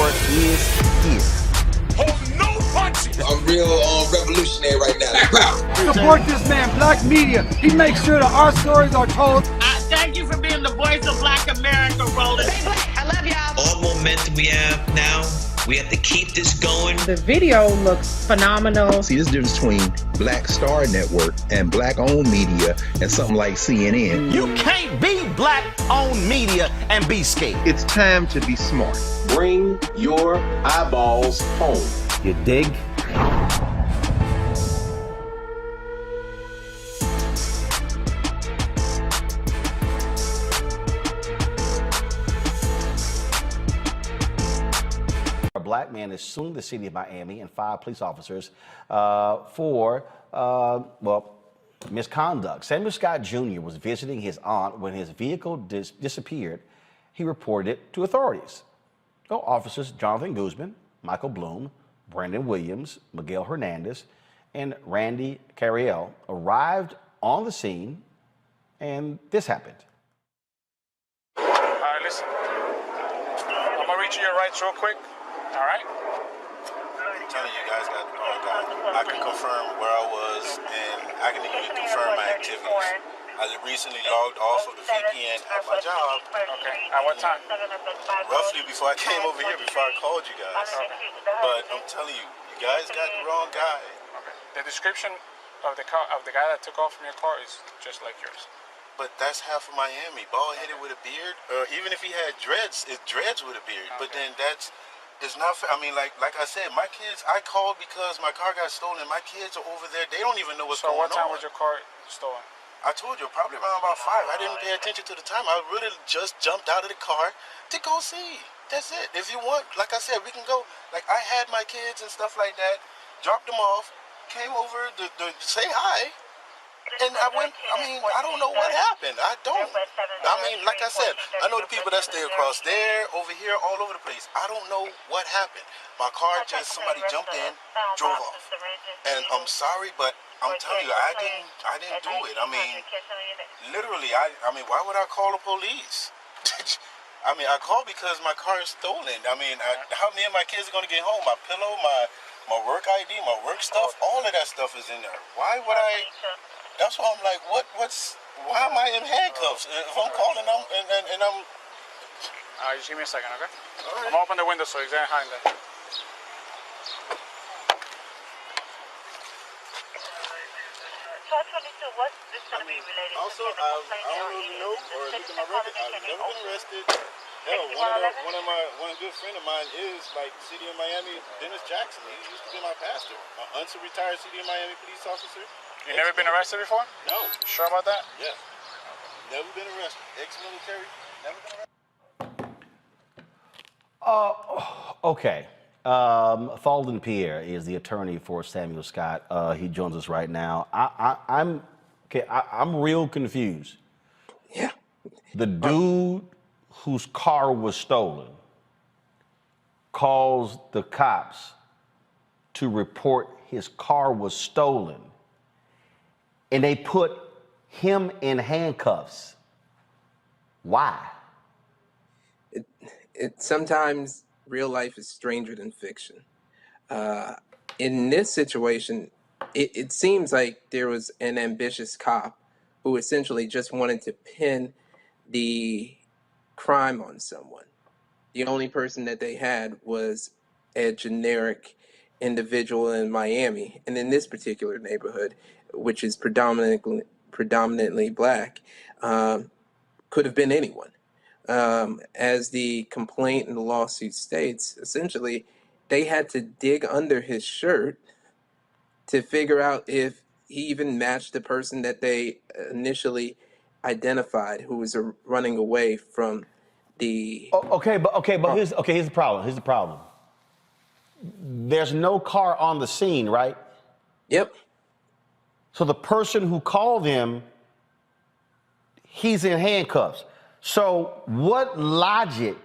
hour is here. Hold no punches! I'm real revolutionary right now. Support this man, Black Media. He makes sure that our stories are told. Thank you for being the voice of Black America, Roland. Stay black. I love y'all. All momentum we have now. We have to keep this going. The video looks phenomenal. See, this difference between Black Star Network and Black-owned media and something like CNN. You can't be Black-owned media and be scared. It's time to be smart. Bring your eyeballs home. You dig? A black man is suing the city of Miami and 5 police officers for misconduct. Samuel Scott Jr. was visiting his aunt when his vehicle disappeared. He reported it to authorities. Officers Jonathan Guzman, Michael Bloom, Brandon Williams, Miguel Hernandez, and Randy Carriel arrived on the scene, and this happened. All right, listen. I'm gonna read you your rights real quick. All right? I'm telling you guys, I can confirm where I was, and I can even confirm my activities. I recently logged off of the VPN at my job. Okay. At what time? Roughly before I came over here, before I called you guys. Okay. But I'm telling you, you guys got the wrong guy. Okay. The description of the guy that took off from your car is just like yours. But that's half of Miami, bald-headed with a beard. Even if he had dreads, it's dreads with a beard. Okay. But then it's not fair. I mean, like I said, my kids, I called because my car got stolen. My kids are over there. They don't even know what's going on. So what time was your car stolen? I told you, probably around about 5. I didn't pay attention to the time. I really just jumped out of the car to go see. That's it. If you want, like I said, we can go. Like, I had my kids and stuff like that, dropped them off, came over to say hi, and I went. I mean, I don't know what happened. I don't. I mean, like I said, I know the people that stay across there, over here, all over the place. I don't know what happened. My car somebody jumped in, drove off. And I'm sorry, but I'm telling you, I didn't do it. I mean, literally, I mean, why would I call the police? I mean, I called because my car is stolen. I mean, how me and my kids are going to get home? My pillow, my work ID, my work stuff, all of that stuff is in there. Why would I? That's why I'm like, why am I in handcuffs? If I'm calling them and I'm... Just give me a second, okay? All right. I'm gonna open the window so you're behind there. I mean, also, I don't really know, or look at my record, I've never been arrested. Hell, one good friend of mine is, like, City of Miami, Dennis Jackson. He used to be my pastor. My aunt's a retired City of Miami police officer. You never been arrested before? No. Sure about that? Yeah. Never been arrested. Ex-military, never been arrested. Okay. Thalden Pierre is the attorney for Samuel Scott. He joins us right now. I'm real confused. Yeah. The dude whose car was stolen calls the cops to report his car was stolen, and they put him in handcuffs. Why? Sometimes real life is stranger than fiction. In this situation, it seems like there was an ambitious cop who essentially just wanted to pin the crime on someone. The only person that they had was a generic individual in Miami, and in this particular neighborhood, which is predominantly black, could have been anyone. As the complaint and the lawsuit states, essentially, they had to dig under his shirt to figure out if he even matched the person that they initially identified who was running away from the... But here's the problem. Here's the problem. There's no car on the scene, right? Yep. So the person who called him, he's in handcuffs. So what logic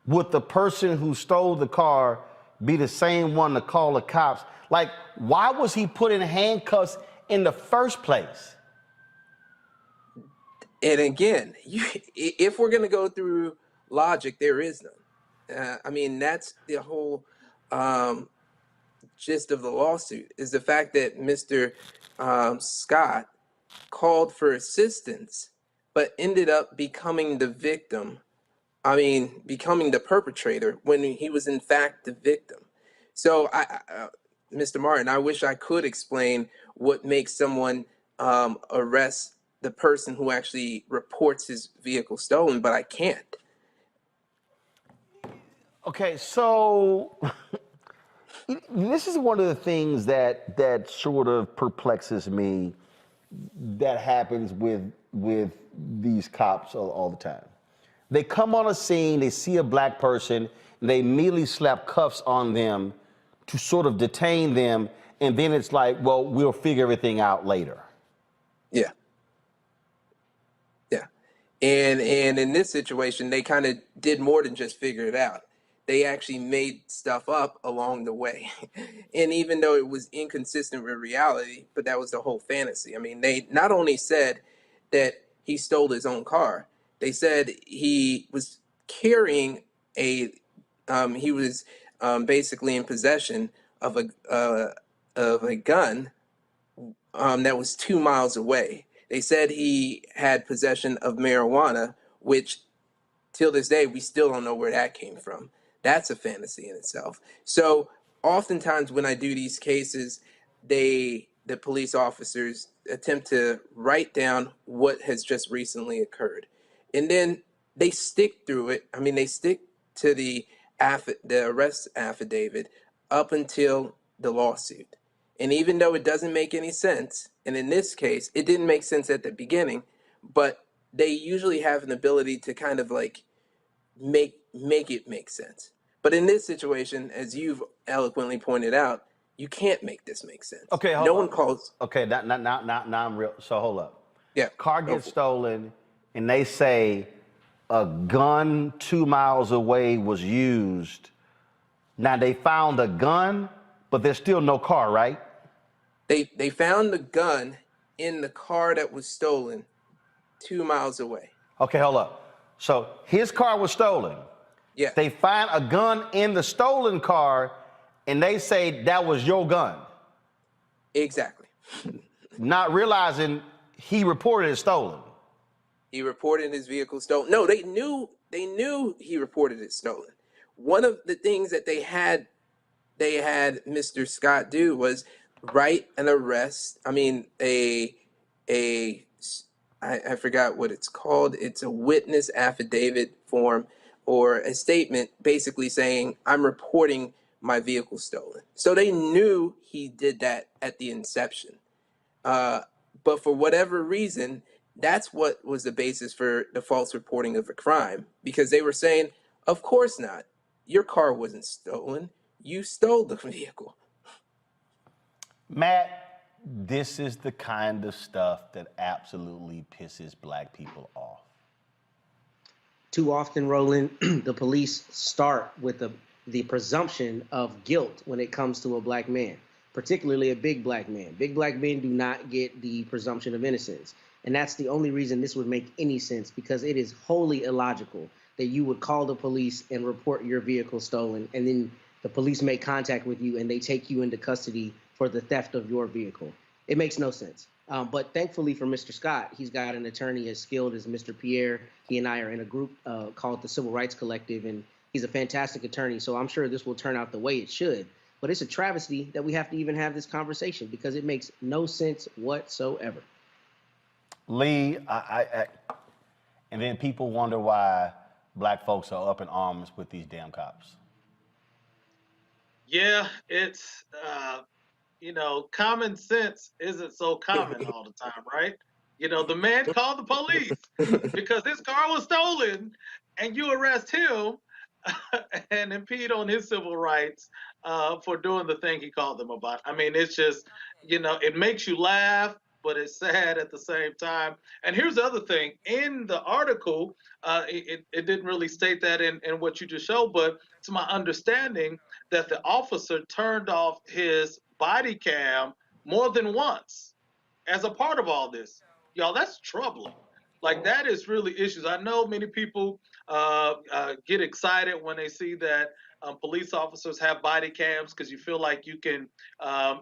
would the person who stole the car be the same one to call the cops? Like, why was he put in handcuffs in the first place? And again, if we're going to go through logic, there is none. I mean, that's the whole gist of the lawsuit, is the fact that Mr. Scott called for assistance, but ended up becoming the victim. I mean, becoming the perpetrator when he was in fact the victim. So, Mr. Martin, I wish I could explain what makes someone arrest the person who actually reports his vehicle stolen, but I can't. Okay, so this is one of the things that sort of perplexes me that happens with these cops all the time. They come on a scene, they see a black person, and they immediately slap cuffs on them to sort of detain them, and then it's like, well, we'll figure everything out later. Yeah. Yeah. And in this situation, they kind of did more than just figure it out. They actually made stuff up along the way. And even though it was inconsistent with reality, but that was the whole fantasy. I mean, they not only said that he stole his own car, they said he was carrying he was basically in possession of a gun that was 2 miles away. They said he had possession of marijuana, which till this day, we still don't know where that came from. That's a fantasy in itself. So oftentimes when I do these cases, the police officers attempt to write down what has just recently occurred. And then they stick through it. I mean, they stick to the arrest affidavit up until the lawsuit. And even though it doesn't make any sense, and in this case, it didn't make sense at the beginning, but they usually have an ability to kind of like make it make sense. But in this situation, as you've eloquently pointed out, you can't make this make sense. Okay, hold no on. one calls. Okay, now I'm real. So hold up. Yeah. Car gets stolen, and they say a gun 2 miles away was used. Now they found a gun, but there's still no car, right? They found the gun in the car that was stolen 2 miles away. Okay, hold up. So his car was stolen. Yeah. They find a gun in the stolen car, and they say that was your gun. Exactly. Not realizing he reported it stolen. He reported his vehicle stolen. No, they knew he reported it stolen. One of the things that they had Mr. Scott do was write an arrest. I mean, I forgot what it's called. It's a witness affidavit form or a statement basically saying, I'm reporting my vehicle stolen. So they knew he did that at the inception. But for whatever reason, that's what was the basis for the false reporting of a crime, because they were saying, of course not. Your car wasn't stolen. You stole the vehicle. Matt, this is the kind of stuff that absolutely pisses black people off. Too often, Roland, the police start with the presumption of guilt when it comes to a black man, particularly a big black man. Big black men do not get the presumption of innocence. And that's the only reason this would make any sense, because it is wholly illogical that you would call the police and report your vehicle stolen, and then the police make contact with you and they take you into custody for the theft of your vehicle. It makes no sense. But thankfully for Mr. Scott, he's got an attorney as skilled as Mr. Pierre. He and I are in a group called the Civil Rights Collective, and he's a fantastic attorney. So I'm sure this will turn out the way it should. But it's a travesty that we have to even have this conversation, because it makes no sense whatsoever. Lee, and then people wonder why black folks are up in arms with these damn cops. Yeah, it's, common sense isn't so common all the time, right? The man called the police because his car was stolen, and you arrest him and impede on his civil rights for doing the thing he called them about. I mean, it's just, it makes you laugh, but it's sad at the same time. And here's the other thing. In the article, it didn't really state that in what you just showed, but it's my understanding that the officer turned off his body cam more than once as a part of all this. Y'all, that's troubling. Like that is really issues. I know many people get excited when they see that police officers have body cams because you feel like you can,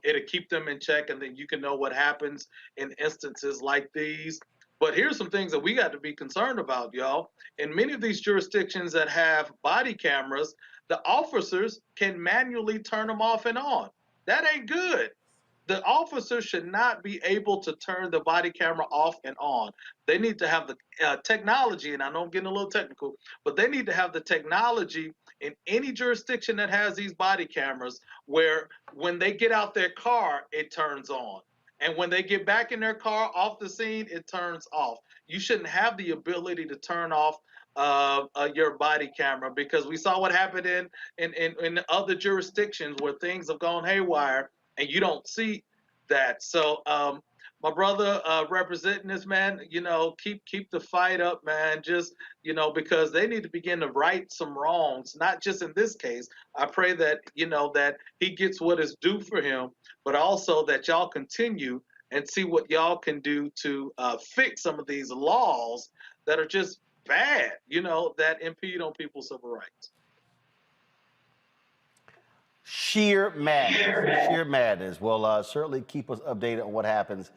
it'll keep them in check, and then you can know what happens in instances like these. But here's some things that we got to be concerned about, y'all. In many of these jurisdictions that have body cameras, the officers can manually turn them off and on. That ain't good. The officers should not be able to turn the body camera off and on. They need to have the technology, and I know I'm getting a little technical, but they need to have the technology in any jurisdiction that has these body cameras where when they get out their car, it turns on. And when they get back in their car off the scene, it turns off. You shouldn't have the ability to turn off your body camera, because we saw what happened in other jurisdictions where things have gone haywire and you don't see that. So my brother representing this, man, keep the fight up, man. Just, because they need to begin to right some wrongs, not just in this case. I pray that, that he gets what is due for him, but also that y'all continue and see what y'all can do to fix some of these laws that are just bad, that impede on people's civil rights. Sheer madness. Well, certainly keep us updated on what happens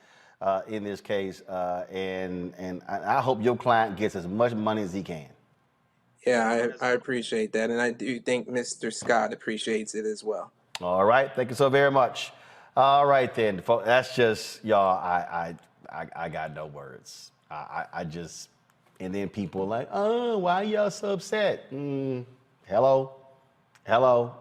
in this case, and I hope your client gets as much money as he can. Yeah, I appreciate that, and I do think Mr. Scott appreciates it as well. All right, thank you so very much. All right then, folks, that's just, y'all, I got no words. I just, and then people are like, oh, why y'all so upset? Hello,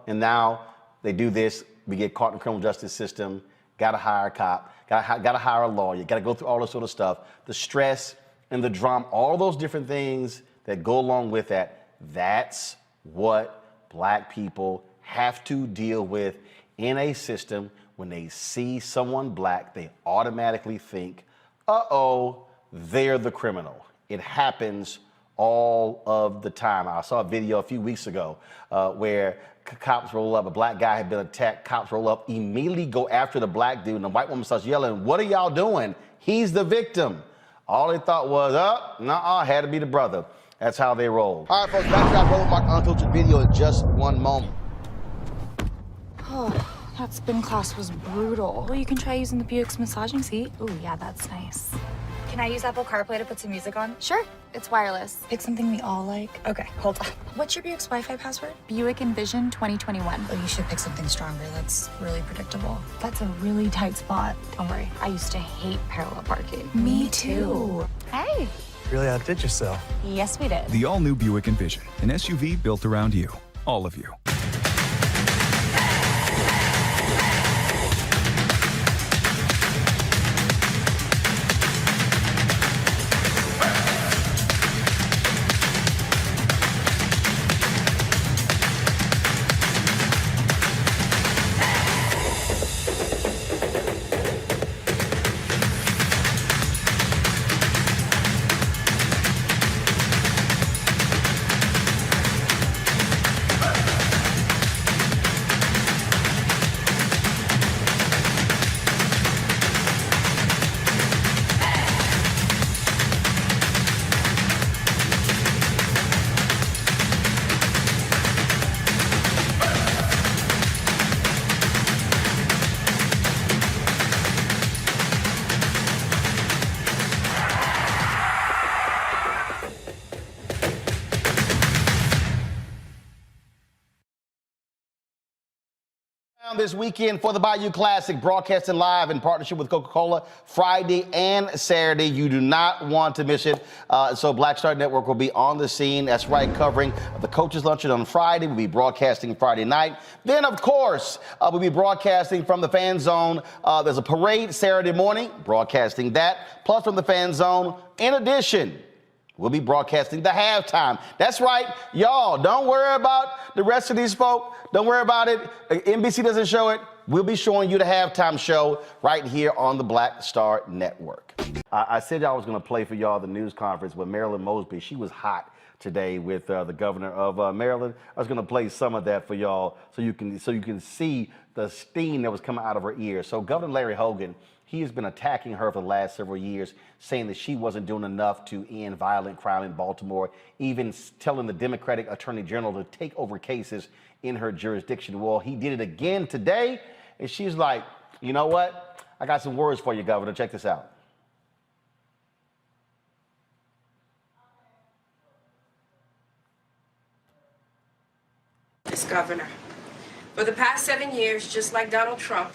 and now they do this. We get caught in the criminal justice system. Got to hire a cop. Got to hire a lawyer. Got to go through all this sort of stuff. The stress and the drama, all those different things that go along with that. That's what black people have to deal with in a system. When they see someone black, they automatically think, uh-oh, they're the criminal. It happens all of the time. I saw a video a few weeks ago where cops roll up, a black guy had been attacked, cops roll up, immediately go after the black dude, and the white woman starts yelling, what are y'all doing? He's the victim. All they thought was, had to be the brother. That's how they roll. All right, folks, back to our Roland Mark Unfiltered video in just one moment. Oh, that spin class was brutal. Well, you can try using the Buick's massaging seat. Ooh, yeah, that's nice. Can I use Apple CarPlay to put some music on? Sure, it's wireless. Pick something we all like. Okay, hold on. What's your Buick's Wi-Fi password? Buick Envision 2021. Oh, you should pick something stronger. That's really predictable. That's a really tight spot. Don't worry, I used to hate parallel parking. Me too. Hey. Really outdid yourself. Yes, we did. The all-new Buick Envision, an SUV built around you, all of you. This weekend for the Bayou Classic, broadcasting live in partnership with Coca-Cola Friday and Saturday. You do not want to miss it. So Black Star Network will be on the scene. That's right, covering the Coaches Luncheon on Friday. We'll be broadcasting Friday night. Then, of course, we'll be broadcasting from the Fan Zone. There's a parade Saturday morning, broadcasting that. Plus from the Fan Zone, in addition, we'll be broadcasting the halftime. That's right, y'all. Don't worry about the rest of these folk. Don't worry about it. NBC doesn't show it. We'll be showing you the halftime show right here on the Black Star Network. I said I was going to play for y'all the news conference with Marilyn Mosby. She was hot today with the governor of Maryland. I was going to play some of that for y'all so you can see the steam that was coming out of her ears. So Governor Larry Hogan, he has been attacking her for the last several years, saying that she wasn't doing enough to end violent crime in Baltimore, even telling the Democratic Attorney General to take over cases in her jurisdiction. Well, he did it again today, and she's like, you know what? I got some words for you, Governor. Check this out. This governor. For the past 7 years, just like Donald Trump,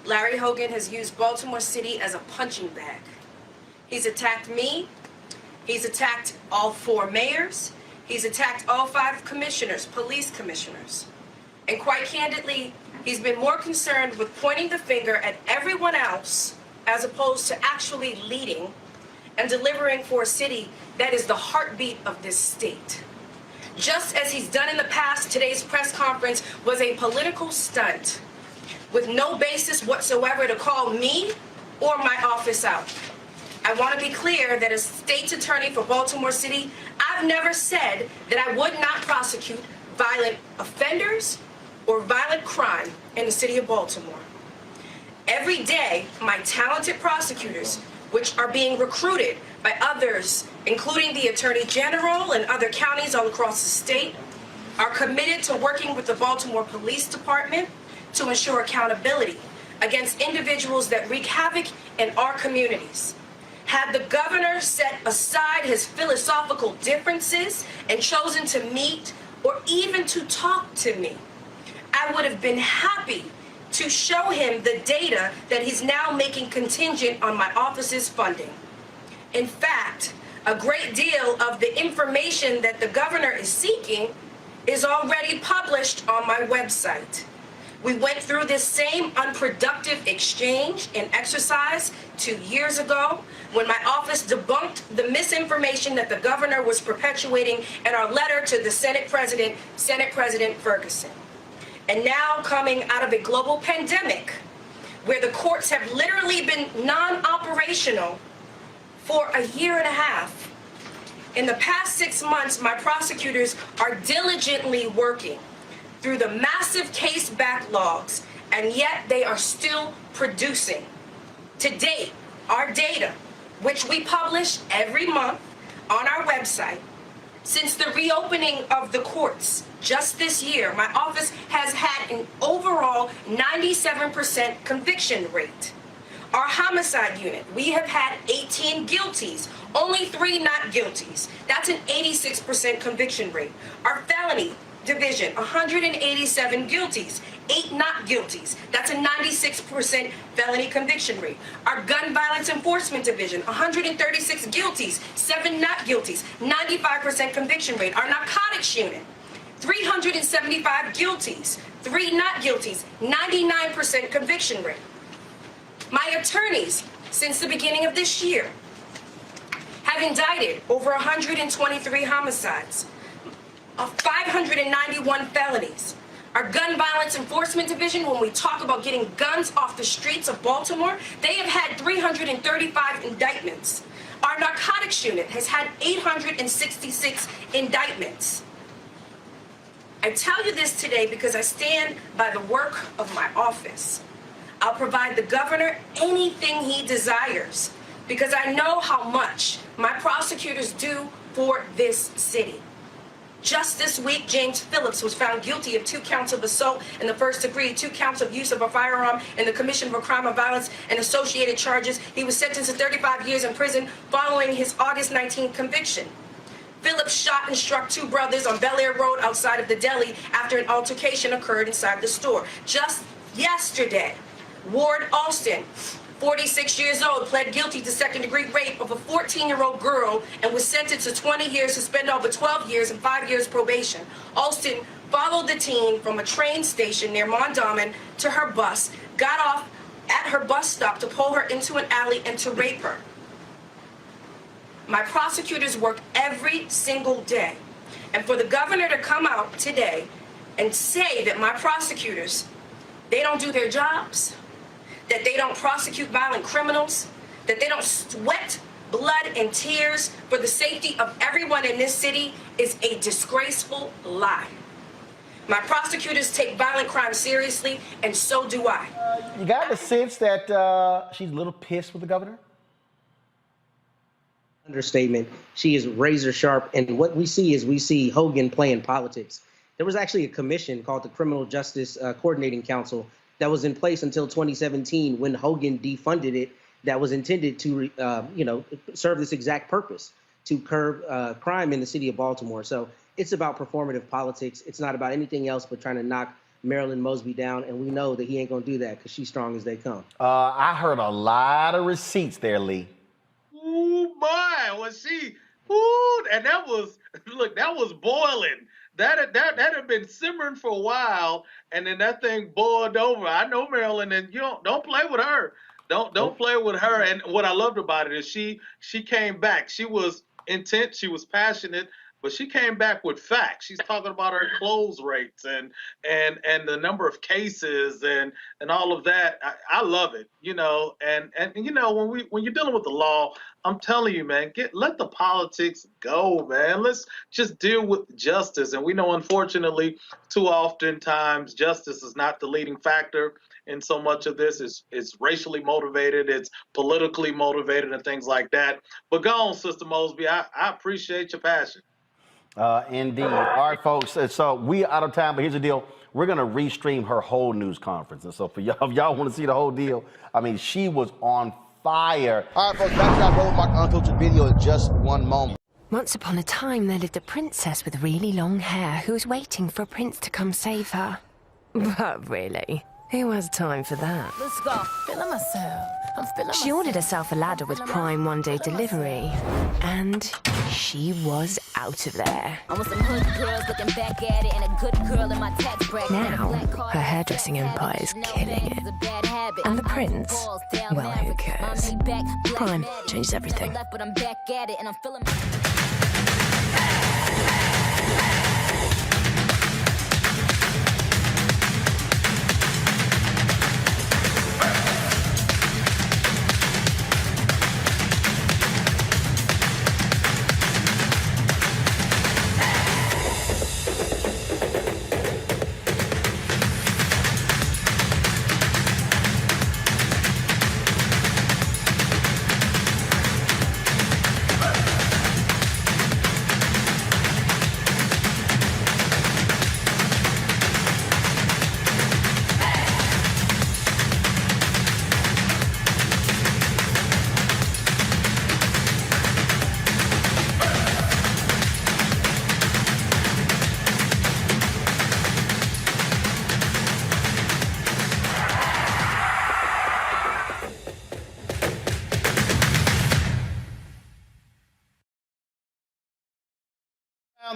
Larry Hogan has used Baltimore City as a punching bag. He's attacked me. He's attacked all 4 mayors. He's attacked all 5 commissioners, police commissioners. And quite candidly, he's been more concerned with pointing the finger at everyone else as opposed to actually leading and delivering for a city that is the heartbeat of this state. Just as he's done in the past, today's press conference was a political stunt with no basis whatsoever to call me or my office out. I want to be clear that as state's attorney for Baltimore City, I've never said that I would not prosecute violent offenders or violent crime in the city of Baltimore. Every day, my talented prosecutors, which are being recruited by others, including the Attorney General and other counties all across the state, are committed to working with the Baltimore Police Department to ensure accountability against individuals that wreak havoc in our communities. Had the governor set aside his philosophical differences and chosen to meet or even to talk to me, I would have been happy to show him the data that he's now making contingent on my office's funding. In fact, a great deal of the information that the governor is seeking is already published on my website. We went through this same unproductive exchange and exercise 2 years ago when my office debunked the misinformation that the governor was perpetuating in our letter to the Senate President Ferguson. And now coming out of a global pandemic where the courts have literally been non-operational for a year and a half. In the past 6 months, my prosecutors are diligently working through the massive case backlogs, and yet they are still producing. To date, our data, which we publish every month on our website, since the reopening of the courts just this year, my office has had an overall 97% conviction rate. Our homicide unit, we have had 18 guilties, only 3 not guilties. That's an 86% conviction rate. Our felony division, 187 guilties, 8 not guilties. That's a 96% felony conviction rate. Our gun violence enforcement division, 136 guilties, 7 not guilties, 95% conviction rate. Our narcotics unit, 375 guilties, 3 not guilties, 99% conviction rate. My attorneys, since the beginning of this year, have indicted over 123 homicides, 591 felonies. Our gun violence enforcement division, when we talk about getting guns off the streets of Baltimore, they have had 335 indictments. Our narcotics unit has had 866 indictments. I tell you this today because I stand by the work of my office. I'll provide the governor anything he desires because I know how much my prosecutors do for this city. Just this week, James Phillips was found guilty of 2 counts of assault in the first degree, 2 counts of use of a firearm in the commission of a crime of violence and associated charges. He was sentenced to 35 years in prison following his August 19th conviction. Phillips shot and struck 2 brothers on Bel Air Road outside of the deli after an altercation occurred inside the store. Just yesterday, Ward Alston, 46 years old, pled guilty to second-degree rape of a 14-year-old girl and was sentenced to 20 years, suspended over 12 years, and 5 years probation. Alston followed the teen from a train station near Mondawmin to her bus, got off at her bus stop to pull her into an alley and to rape her. My prosecutors work every single day. And for the governor to come out today and say that my prosecutors, they don't do their jobs, that they don't prosecute violent criminals, that they don't sweat blood and tears for the safety of everyone in this city is a disgraceful lie. My prosecutors take violent crime seriously, and so do I. You got the sense that she's a little pissed with the governor? Understatement. She is razor sharp. And what we see Hogan playing politics. There was actually a commission called the Criminal Justice Coordinating Council that was in place until 2017 when Hogan defunded it, that was intended to, serve this exact purpose, to curb crime in the city of Baltimore. So it's about performative politics. It's not about anything else but trying to knock Marilyn Mosby down. And we know that he ain't going to do that because she's strong as they come. I heard a lot of receipts there, Lee. Ooh, boy, was she, ooh, and that was boiling. That had been simmering for a while, and then that thing boiled over. I know Marilyn, and you don't play with her. Don't play with her. And what I loved about it is she came back. She was intense. She was passionate. But she came back with facts. She's talking about her close rates and the number of cases and all of that. I love it, And when you're dealing with the law, I'm telling you, man, let the politics go, man. Let's just deal with justice. And we know, unfortunately, too often times justice is not the leading factor in so much of this. It's racially motivated, it's politically motivated, and things like that. But go on, Sister Mosby. I appreciate your passion. Indeed. All right, folks. So we are out of time, but here's the deal. We're going to restream her whole news conference. And so for y'all, if y'all want to see the whole deal, I mean, she was on fire. All right, folks, back to our Roland unfiltered video in just one moment. Once upon a time, there lived a princess with really long hair who was waiting for a prince to come save her. But really, who has time for that? Let's go. Feeling myself. I'm feeling She ordered herself a ladder with Prime one-day delivery, and she was out of there. I want some hood girls looking back at it and a good girl in my tax bracket. Now, her hairdressing empire is killing it. And the prince? Well, who cares? Prime changes everything. But I'm back at it and I'm feeling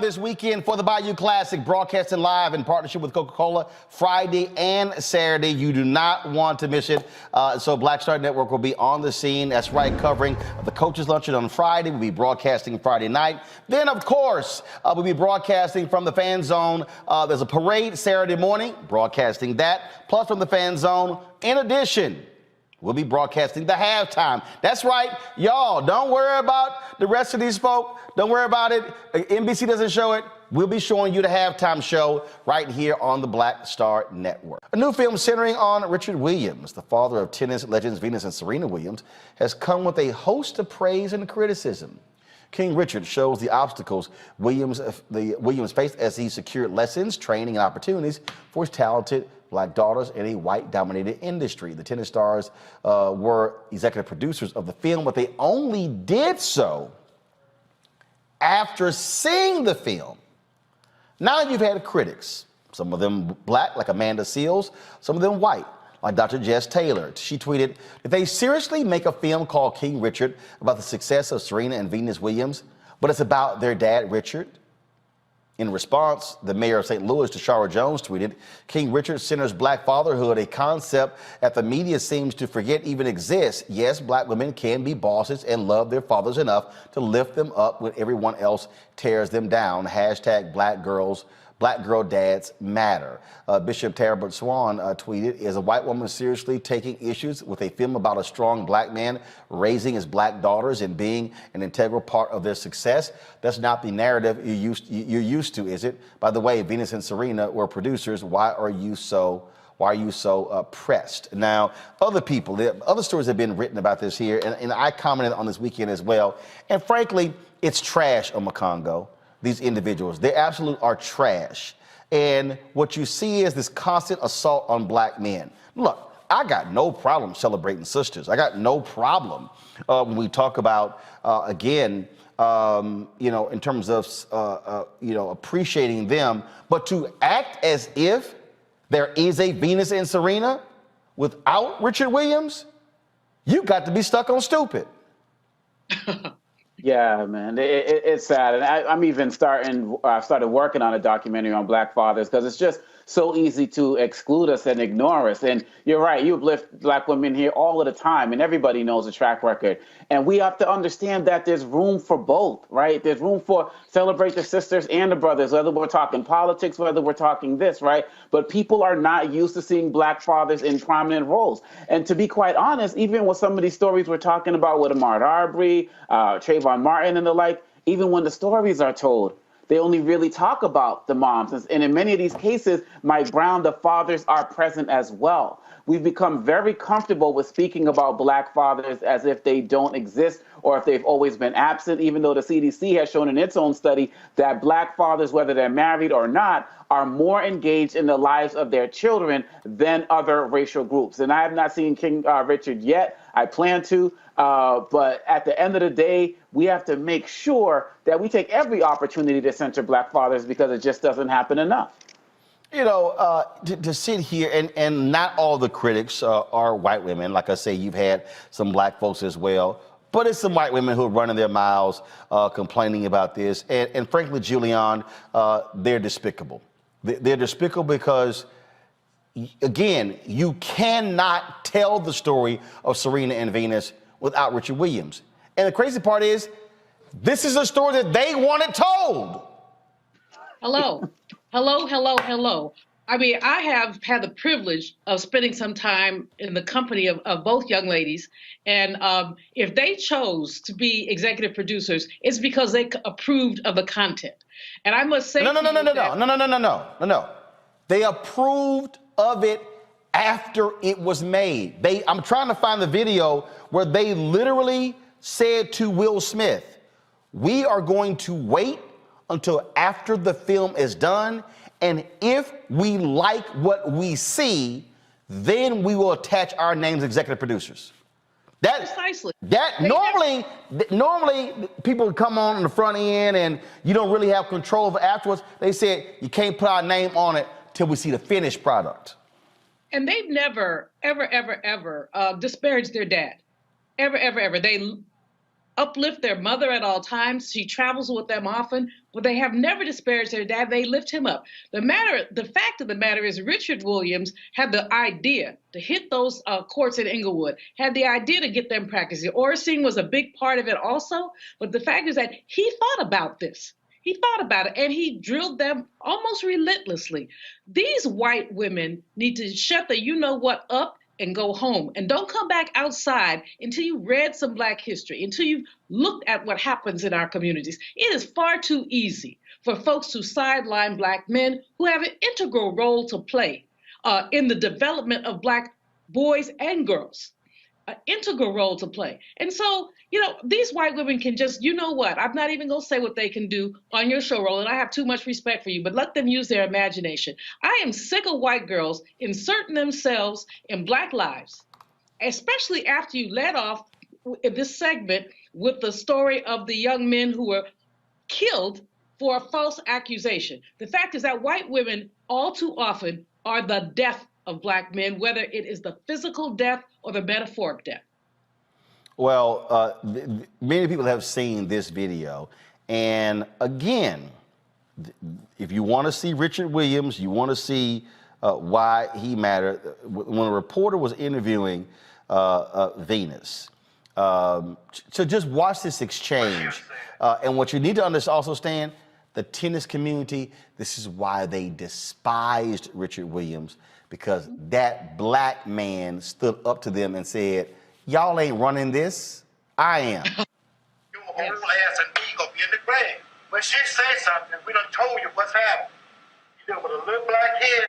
This weekend for the Bayou Classic, broadcasting live in partnership with Coca-Cola Friday and Saturday. You do not want to miss it. So Black Star Network will be on the scene. That's right, covering the Coaches Luncheon on Friday. We'll be broadcasting Friday night. Then, of course, we'll be broadcasting from the Fan Zone. There's a parade Saturday morning, broadcasting that. Plus from the Fan Zone, in addition, we'll be broadcasting the halftime. That's right, y'all. Don't worry about the rest of these folk. Don't worry about it. NBC doesn't show it. We'll be showing you the halftime show right here on the Black Star Network. A new film centering on Richard Williams, the father of tennis legends Venus and Serena Williams, has come with a host of praise and criticism. King Richard shows the obstacles Williams faced as he secured lessons, training, and opportunities for his talented Black daughters in a white-dominated industry. The tennis stars were executive producers of the film, but they only did so after seeing the film. Now you've had critics, some of them Black, like Amanda Seales, some of them white, like Dr. Jess Taylor. She tweeted, "Did they seriously make a film called King Richard about the success of Serena and Venus Williams, but it's about their dad, Richard?" In response, the mayor of St. Louis, Tashara Jones, tweeted, "King Richard centers Black fatherhood, a concept that the media seems to forget even exists. Yes, Black women can be bosses and love their fathers enough to lift them up when everyone else tears them down. Hashtag Black Black girl dads matter. Bishop Talbot Swan tweeted, is a white woman seriously taking issues with a film about a strong black man raising his black daughters and being an integral part of their success? That's not the narrative you're used to, is it? By the way, Venus and Serena were producers. Why are you so pressed? Now, other stories have been written about this here, and I commented on this weekend as well. And frankly, it's trash, Omakongo. These individuals, they absolutely are trash. And what you see is this constant assault on black men. Look, I got no problem celebrating sisters. I got no problem when we talk about, again, in terms of, appreciating them. But to act as if there is a Venus and Serena without Richard Williams, you got to be stuck on stupid. Yeah, man, it's sad. And I'm even started working on a documentary on black fathers because it's just so easy to exclude us and ignore us. And you're right, you uplift black women here all of the time, and everybody knows the track record. And we have to understand that there's room for both, right? There's room for celebrate the sisters and the brothers, whether we're talking politics, whether we're talking this, right? But people are not used to seeing black fathers in prominent roles. And to be quite honest, even with some of these stories we're talking about with Ahmaud Arbery, Trayvon Martin and the like, even when the stories are told, they only really talk about the moms. And in many of these cases, Mike Brown, the fathers are present as well. We've become very comfortable with speaking about black fathers as if they don't exist or if they've always been absent, even though the CDC has shown in its own study that black fathers, whether they're married or not, are more engaged in the lives of their children than other racial groups. And I have not seen King Richard yet. I plan to. But at the end of the day, we have to make sure that we take every opportunity to center black fathers because it just doesn't happen enough. To sit here, and not all the critics are white women. Like I say, you've had some black folks as well. But it's some white women who are running their mouths, complaining about this. And frankly, Julian, they're despicable. They're despicable because, again, you cannot tell the story of Serena and Venus without Richard Williams. And the crazy part is, this is a story that they wanted told. Hello. I mean, I have had the privilege of spending some time in the company of both young ladies. And if they chose to be executive producers, it's because they approved of the content. And I must say, No. They approved of it after it was made. I'm trying to find the video where they literally said to Will Smith, we are going to wait until after the film is done, and if we like what we then we will attach our names as executive producers. Precisely. Normally people come on the front end and you don't really have control of it afterwards. They said you can't put our name on it till we see the finished product. And they've never, ever disparaged their dad. Ever. They uplift their mother at all times. She travels with them often, but they have never disparaged their dad. They lift him up. The fact of the matter is Richard Williams had the idea to hit those courts in Inglewood, had the idea to get them practicing. Oracing was a big part of it also, but the fact is that he thought about this. He thought about it, and he drilled them almost relentlessly. These white women need to shut the you-know-what up and go home. And don't come back outside until you read some Black history, until you've looked at what happens in our communities. It is far too easy for folks to sideline Black men who have an integral role to play in the development of Black boys and girls. An integral role to play. And so, these white women can just, I'm not even going to say what they can do on your show, Roland. I have too much respect for you, but let them use their imagination. I am sick of white girls inserting themselves in Black lives, especially after you led off this segment with the story of the young men who were killed for a false accusation. The fact is that white women all too often are the death of Black men, whether it is the physical death or the metaphoric death. Well, many people have seen this video. And again, if you want to see Richard Williams, you want to see why he mattered. When a reporter was interviewing Venus, so just watch this exchange. And what you need to also understand, the tennis community, this is why they despised Richard Williams, because that black man stood up to them and said, y'all ain't running this, I am. Your whole ass and me gonna be in the grave. When she say something, we done told you what's happening. You know, with a little black head.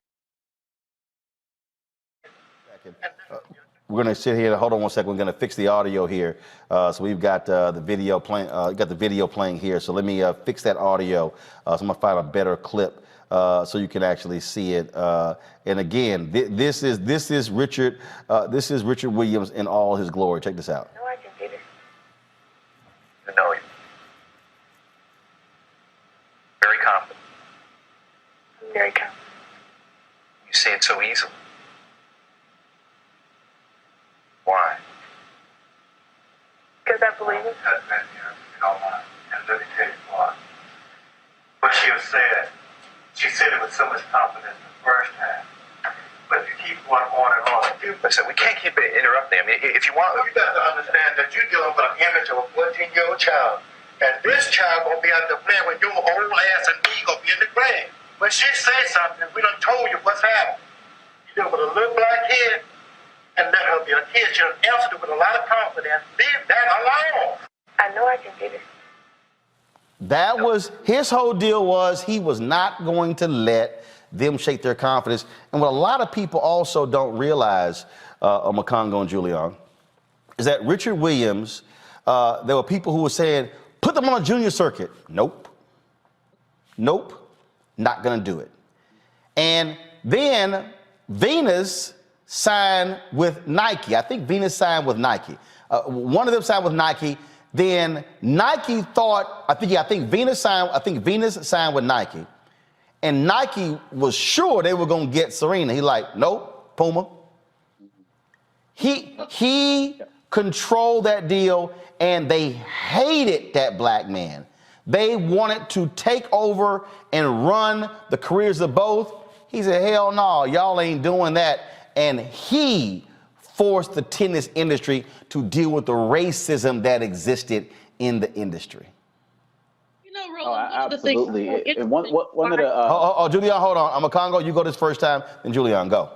We're gonna sit here. Hold on one second. We're gonna fix the audio here. So we've got the video playing. Got the video playing here. So let me fix that audio. So I'm gonna find a better clip so you can actually see it. And again, this is Richard. This is Richard Williams in all his glory. Check this out. No, I can get it. I know you. Very confident. I'm very confident. You say it so easily. Why? Because I believe it. And let me tell you why. What she said it with so much confidence the first time. But if you keep going on and on, listen, we can't keep interrupting. I mean, if you want, you got to understand that you're dealing with an image of a 14-year-old child. And this child gonna be out there playing when your old ass and me gonna be in the grave. When she say something, we done told you what's happening. You deal with a little black head. And let her be a kid. She'll answer it with a lot of confidence. Leave that alone. I know I can get it. That was his whole deal. Was he was not going to let them shake their confidence. And what a lot of people also don't realize, Makongo and Julian, is that Richard Williams, there were people who were saying, put them on a junior circuit. Nope. Nope. Not going to do it. And then Venus signed with Nike. I think Venus signed with Nike. One of them signed with Nike. Then Nike thought, I think Venus signed with Nike. And Nike was sure they were going to get Serena. He like, nope, Puma. He controlled that deal, and they hated that black man. They wanted to take over and run the careers of both. He said, hell no, y'all ain't doing that. And he forced the tennis industry to deal with the racism that existed in the industry. You know, Roland, one absolutely. of the things. One of the. Julian, hold on. I'm a Congo. You go this first time, then Julian, go.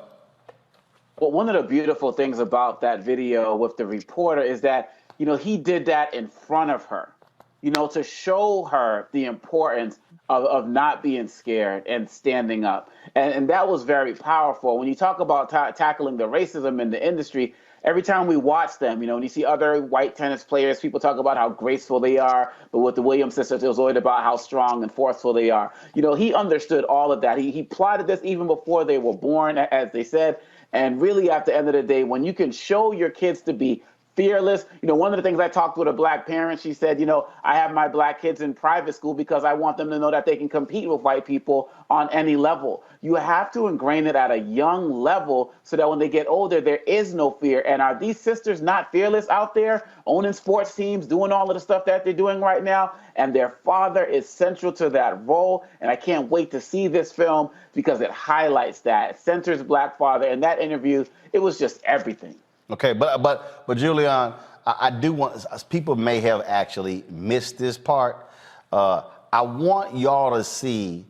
Well, one of the beautiful things about that video with the reporter is that, you know, he did that in front of her, you know, to show her the importance of not being scared and standing up. And that was very powerful. When you talk about tackling the racism in the industry, every time we watch them, you know, when you see other white tennis players, people talk about how graceful they are, but with the Williams sisters, it was always about how strong and forceful they are. You know, he understood all of that. He plotted this even before they were born, as they said. And really, at the end of the day, when you can show your kids to be fearless. You know, one of the things I talked with a black parent, she said, you know, I have my black kids in private school because I want them to know that they can compete with white people on any level. You have to ingrain it at a young level so that when they get older, there is no fear. And are these sisters not fearless out there, owning sports teams, doing all of the stuff that they're doing right now? And their father is central to that role. And I can't wait to see this film because it highlights that. It centers black father. And that interview, it was just everything. Okay, but Julian, I do want, people may have actually missed this part. I want y'all to see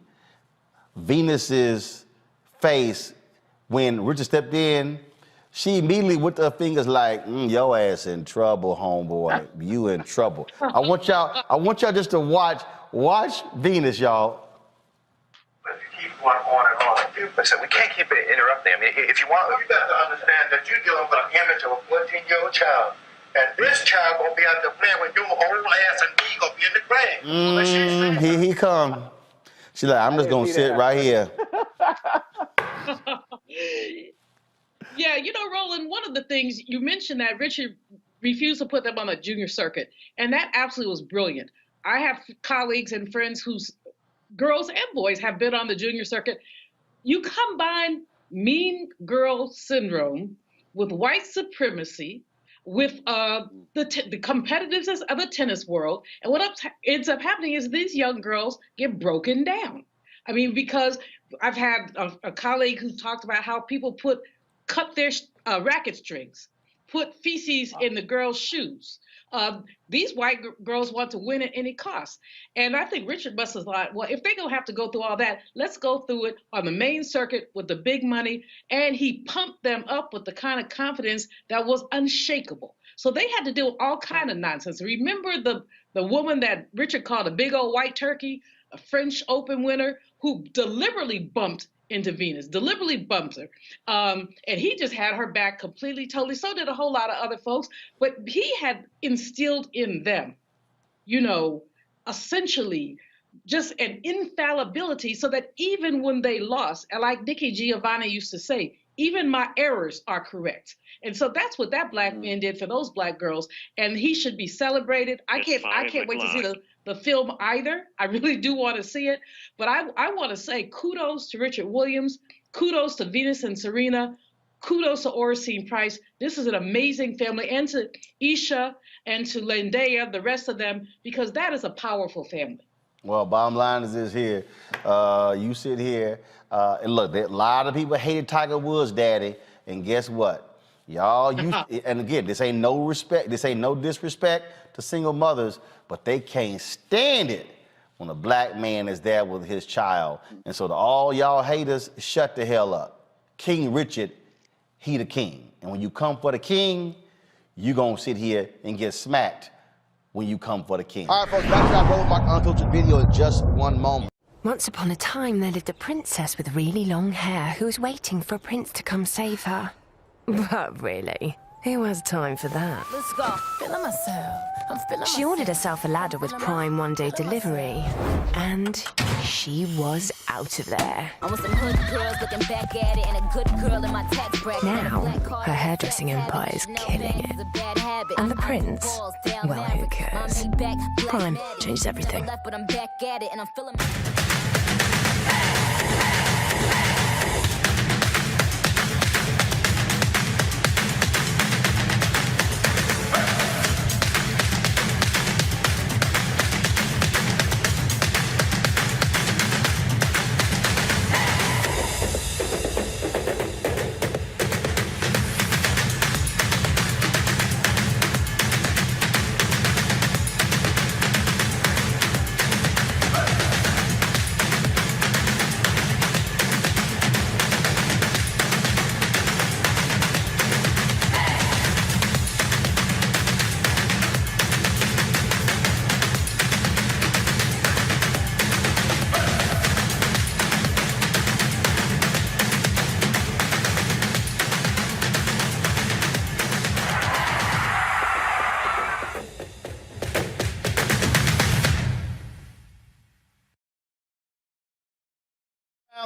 Venus's face when Richard stepped in. She immediately with her fingers like, your ass in trouble, homeboy. You in trouble. I want y'all just to watch Venus, y'all. But if you keep going on and on, listen, we can't keep interrupting. I mean, if you want, you got to understand that you're dealing with an image of a 14-year-old child. And this child gonna be out there playing when your old ass and me gonna be in the grave. Here he come. She's like, I'm just gonna sit right here. Yeah, you know, Roland, one of the things you mentioned that Richard refused to put them on the junior circuit, and that absolutely was brilliant. I have colleagues and friends whose girls and boys have been on the junior circuit. You combine mean girl syndrome with white supremacy, with the competitiveness of the tennis world, and what ends up happening is these young girls get broken down. I mean, because I've had a colleague who talked about how people cut their racket strings put feces in the girls' shoes. These white girls want to win at any cost. And I think Richard must have thought, well, if they're going to have to go through all that, let's go through it on the main circuit with the big money. And he pumped them up with the kind of confidence that was unshakable. So they had to deal with all kind of nonsense. Remember the woman that Richard called a big old white turkey, a French Open winner, who deliberately bumped into Venus, deliberately bumped her. And he just had her back completely, totally. So did a whole lot of other folks. But he had instilled in them, you know, essentially just an infallibility so that even when they lost, and like Nikki Giovanni used to say, even my errors are correct. And so that's what that black man did for those black girls. And he should be celebrated. I can't wait to see the film either. I really do want to see it. But I want to say kudos to Richard Williams, kudos to Venus and Serena, kudos to Oracene Price. This is an amazing family, and to Isha and to Lendea, the rest of them, because that is a powerful family. Well, bottom line is this here. You sit here, and look, a lot of people hated Tiger Woods' daddy, and guess what? Y'all, and again, this ain't no respect, this ain't no disrespect to single mothers, but they can't stand it when a black man is there with his child. And so to all y'all haters, shut the hell up. King Richard, he the king. And when you come for the king, you gonna sit here and get smacked when you come for the king. All right, folks, back to our Roland Mark Unfiltered video in just one moment. Once upon a time, there lived a princess with really long hair who was waiting for a prince to come save her. But really, who has time for that? Let's go. Feeling myself. I'm feeling She ordered herself a ladder with Prime one-day delivery, and she was out of there. I'm with some hood girls looking back at it, and a good girl in my tax bracket. Now, her hairdressing empire is killing it. And the prince, well, who cares? Prime changes everything. But I'm back at it, and I'm feeling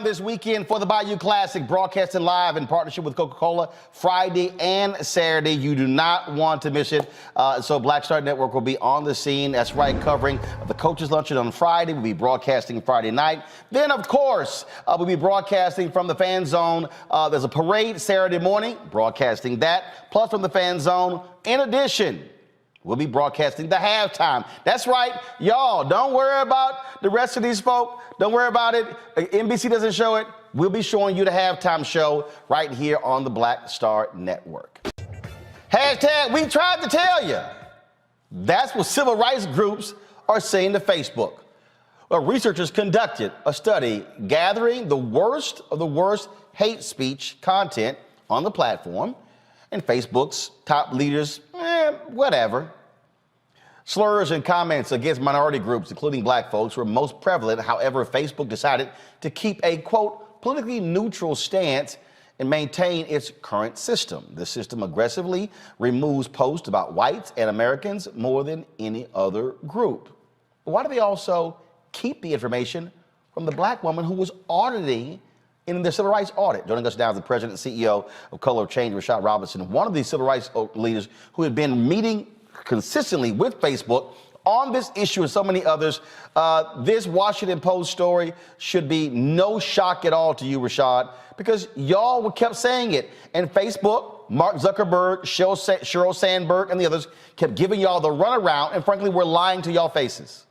This weekend for the Bayou Classic, broadcasting live in partnership with Coca-Cola Friday and Saturday. You do not want to miss it. So Black Star Network will be on the scene. That's right, covering the Coaches Luncheon on Friday. We'll be broadcasting Friday night. Then, of course, we'll be broadcasting from the Fan Zone. There's a parade Saturday morning, broadcasting that. Plus from the Fan Zone, in addition, we'll be broadcasting the halftime. That's right, y'all. Don't worry about the rest of these folk. Don't worry about it. NBC doesn't show it. We'll be showing you the halftime show right here on the Black Star Network. Hashtag, we tried to tell you. That's what civil rights groups are saying to Facebook. Well, researchers conducted a study gathering the worst of the worst hate speech content on the platform, and Facebook's top leaders, whatever. Slurs and comments against minority groups, including black folks, were most prevalent. However, Facebook decided to keep a, quote, politically neutral stance and maintain its current system. The system aggressively removes posts about whites and Americans more than any other group. But why do they also keep the information from the black woman who was auditing in the civil rights audit? Joining us now is the president and CEO of Color of Change, Rashad Robinson, one of these civil rights leaders who had been meeting consistently with Facebook on this issue and so many others. This Washington Post story should be no shock at all to you, Rashad, because y'all kept saying it. And Facebook, Mark Zuckerberg, Sheryl Sandberg, and the others kept giving y'all the runaround, and frankly, we're lying to y'all faces.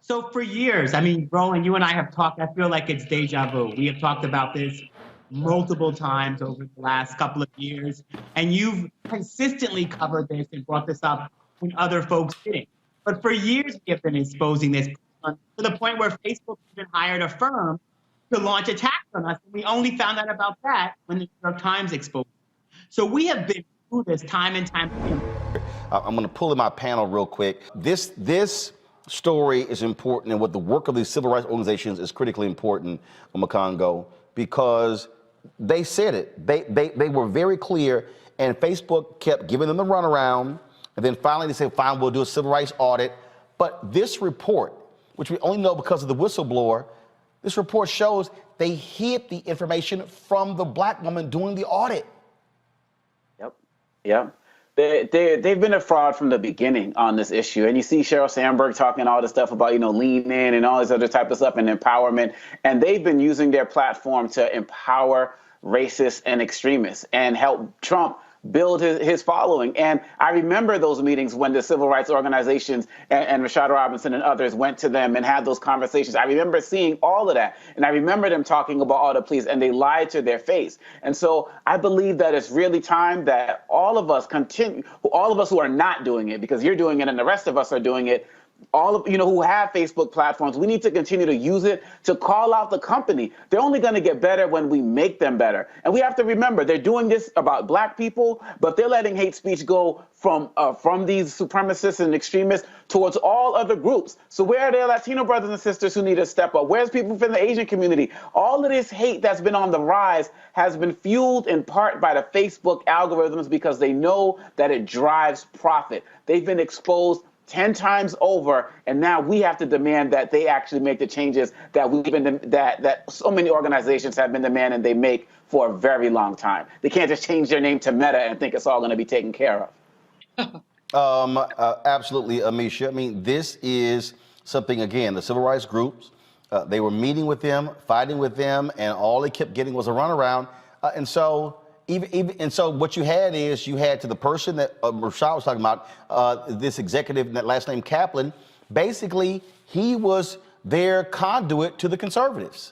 So for years, I mean, Roland, you and I have talked, I feel like it's deja vu. We have talked about this multiple times over the last couple of years. And you've consistently covered this and brought this up when other folks didn't. But for years, we have been exposing this to the point where Facebook even hired a firm to launch attacks on us. And we only found out about that when the New York Times exposed it. So we have been through this time and time again. I'm going to pull in my panel real quick. This story is important, and what the work of these civil rights organizations is critically important, Makongo, because they said it. They were very clear, and Facebook kept giving them the runaround, and then finally they said, fine, we'll do a civil rights audit. But this report, which we only know because of the whistleblower, this report shows they hid the information from the black woman doing the audit. Yep. They've been a fraud from the beginning on this issue. And you see Sheryl Sandberg talking all this stuff about, lean in and all this other type of stuff and empowerment. And they've been using their platform to empower racists and extremists and help Trump build his following. And I remember those meetings when the civil rights organizations and Rashad Robinson and others went to them and had those conversations. I remember seeing all of that. And I remember them talking about all the pleas, and they lied to their face. And so I believe that it's really time that all of us who are not doing it, because you're doing it and the rest of us are doing it, all of who have Facebook platforms, we need to continue to use it to call out the company. They're only going to get better when we make them better. And we have to remember, they're doing this about black people, but they're letting hate speech go from these supremacists and extremists towards all other groups. So where are their Latino brothers and sisters who need to step up? Where's people from the Asian community? All of this hate that's been on the rise has been fueled in part by the Facebook algorithms because they know that it drives profit. They've been exposed 10 times over, and now we have to demand that they actually make the changes that so many organizations have been demanding they make for a very long time. They can't just change their name to Meta and think it's all going to be taken care of. Absolutely, Amisha. I mean, this is something, again, the civil rights groups, they were meeting with them, fighting with them, and all they kept getting was a runaround. And so what you had to the person that Rashad was talking about, this executive, that last name Kaplan, basically he was their conduit to the conservatives.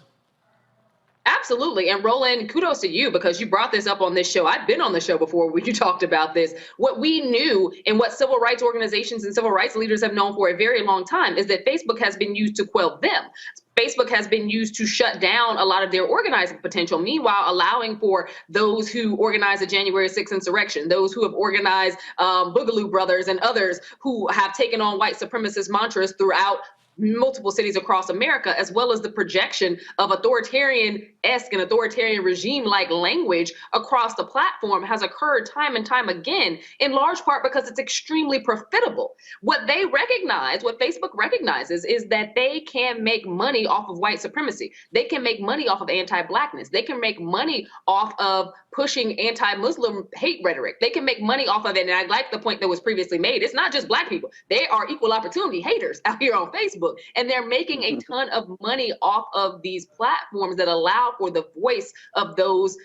Absolutely. And Roland, kudos to you because you brought this up on this show. I've been on the show before when you talked about this. What we knew and what civil rights organizations and civil rights leaders have known for a very long time is that Facebook has been used to quell them. Facebook has been used to shut down a lot of their organizing potential, meanwhile allowing for those who organized the January 6th insurrection, those who have organized Boogaloo Brothers and others who have taken on white supremacist mantras throughout multiple cities across America, as well as the projection of authoritarian-esque and authoritarian regime-like language across the platform has occurred time and time again, in large part because it's extremely profitable. What they recognize, what Facebook recognizes, is that they can make money off of white supremacy. They can make money off of anti-blackness. They can make money off of pushing anti-Muslim hate rhetoric. They can make money off of it. And I like the point that was previously made. It's not just black people. They are equal opportunity haters out here on Facebook. And they're making a ton of money off of these platforms that allow for the voice of those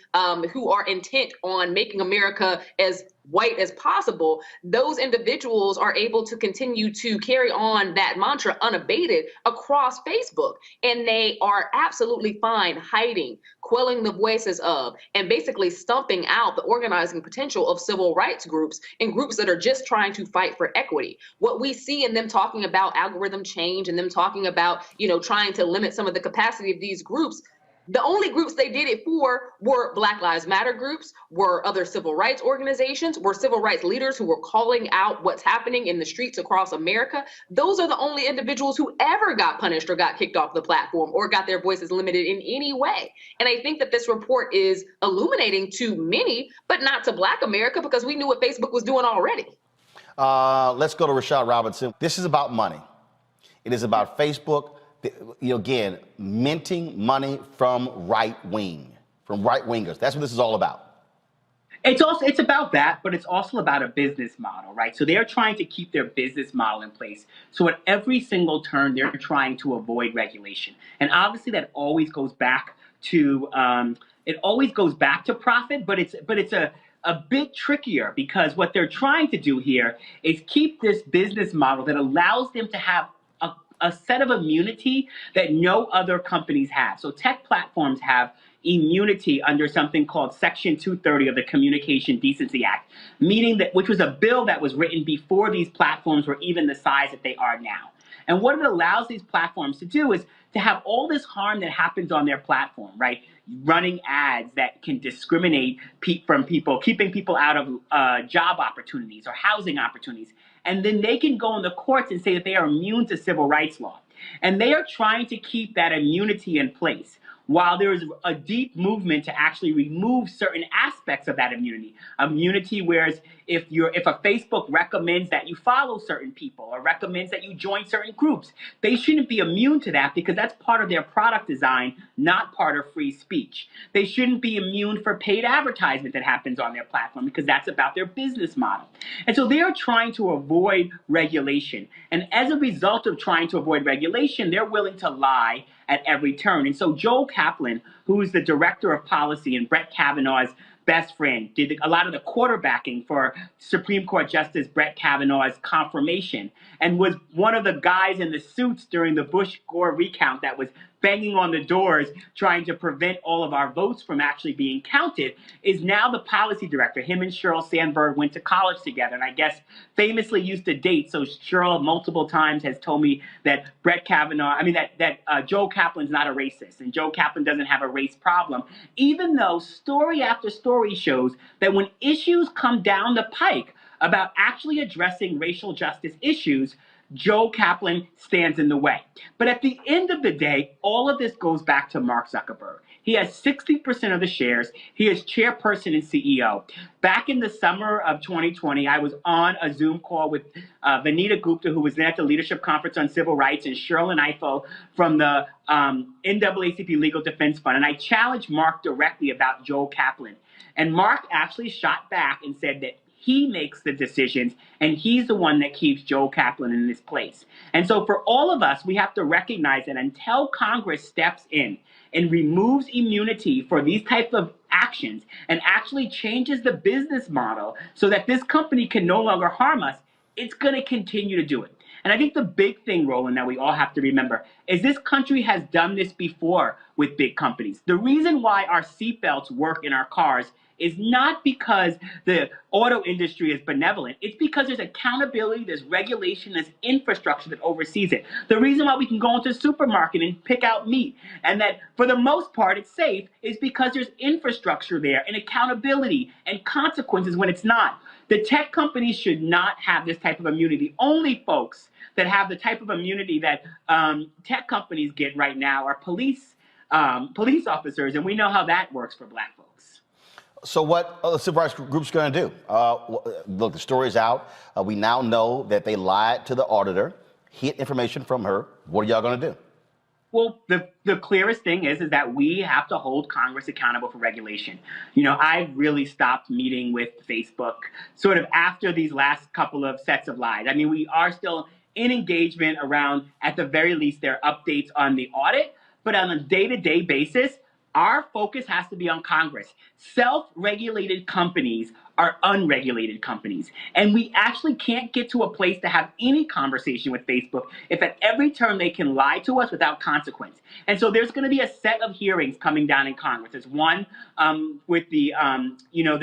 who are intent on making America as white as possible. Those individuals are able to continue to carry on that mantra unabated across Facebook. And they are absolutely fine hiding, quelling the voices of, and basically stumping out the organizing potential of civil rights groups and groups that are just trying to fight for equity. What we see in them talking about algorithm change and them talking about, trying to limit some of the capacity of these groups, the only groups they did it for were Black Lives Matter groups, were other civil rights organizations, were civil rights leaders who were calling out what's happening in the streets across America. Those are the only individuals who ever got punished or got kicked off the platform or got their voices limited in any way. And I think that this report is illuminating to many, but not to Black America, because we knew what Facebook was doing already. Let's go to Rashad Robinson. This is about money. It is about Facebook, again, minting money from right-wingers. That's what this is all about. It's about that, but it's also about a business model, right? So they're trying to keep their business model in place. So at every single turn, they're trying to avoid regulation. And obviously that always goes back to profit, but it's a bit trickier, because what they're trying to do here is keep this business model that allows them to have a set of immunity that no other companies have. So tech platforms have immunity under something called Section 230 of the Communication Decency Act, meaning that which was a bill that was written before these platforms were even the size that they are now. And what it allows these platforms to do is to have all this harm that happens on their platform, right? Running ads that can discriminate from people, keeping people out of job opportunities or housing opportunities. And then they can go in the courts and say that they are immune to civil rights law. And they are trying to keep that immunity in place, while there is a deep movement to actually remove certain aspects of that immunity. Immunity, whereas if a Facebook recommends that you follow certain people or recommends that you join certain groups, they shouldn't be immune to that because that's part of their product design, not part of free speech. They shouldn't be immune for paid advertisement that happens on their platform because that's about their business model. And so they are trying to avoid regulation. And as a result of trying to avoid regulation, they're willing to lie at every turn. And so Joel Kaplan, who is the director of policy and Brett Kavanaugh's best friend, did a lot of the quarterbacking for Supreme Court Justice Brett Kavanaugh's confirmation and was one of the guys in the suits during the Bush-Gore recount that was banging on the doors trying to prevent all of our votes from actually being counted, is now the policy director. Him and Sheryl Sandberg went to college together and I guess famously used to date. So Sheryl multiple times has told me that Joel Kaplan's not a racist and Joel Kaplan doesn't have a race problem, even though story after story shows that when issues come down the pike about actually addressing racial justice issues, Joel Kaplan stands in the way. But at the end of the day, all of this goes back to Mark Zuckerberg. He has 60% of the shares. He is chairperson and CEO. Back in the summer of 2020, I was on a Zoom call with Vanita Gupta, who was then at the Leadership Conference on Civil Rights, and Sherlyn Ifill from the NAACP Legal Defense Fund. And I challenged Mark directly about Joel Kaplan. And Mark actually shot back and said that he makes the decisions, and he's the one that keeps Joel Kaplan in this place. And so for all of us, we have to recognize that until Congress steps in and removes immunity for these types of actions and actually changes the business model so that this company can no longer harm us, it's going to continue to do it. And I think the big thing, Roland, that we all have to remember is this country has done this before with big companies. The reason why our seatbelts work in our cars is not because the auto industry is benevolent. It's because there's accountability, there's regulation, there's infrastructure that oversees it. The reason why we can go into a supermarket and pick out meat and that for the most part it's safe is because there's infrastructure there and accountability and consequences when it's not. The tech companies should not have this type of immunity. Only folks that have the type of immunity that tech companies get right now are police officers, and we know how that works for Black folks. So what are the civil rights groups going to do? Look, the story's out. We now know that they lied to the auditor, hid information from her. What are y'all going to do? Well, the clearest thing is that we have to hold Congress accountable for regulation. You know, I really stopped meeting with Facebook sort of after these last couple of sets of lies. I mean, we are still in engagement around, at the very least, their updates on the audit. But on a day-to-day basis, our focus has to be on Congress. Self-regulated companies are unregulated companies. And we actually can't get to a place to have any conversation with Facebook if at every turn they can lie to us without consequence. And so there's going to be a set of hearings coming down in Congress. There's one with the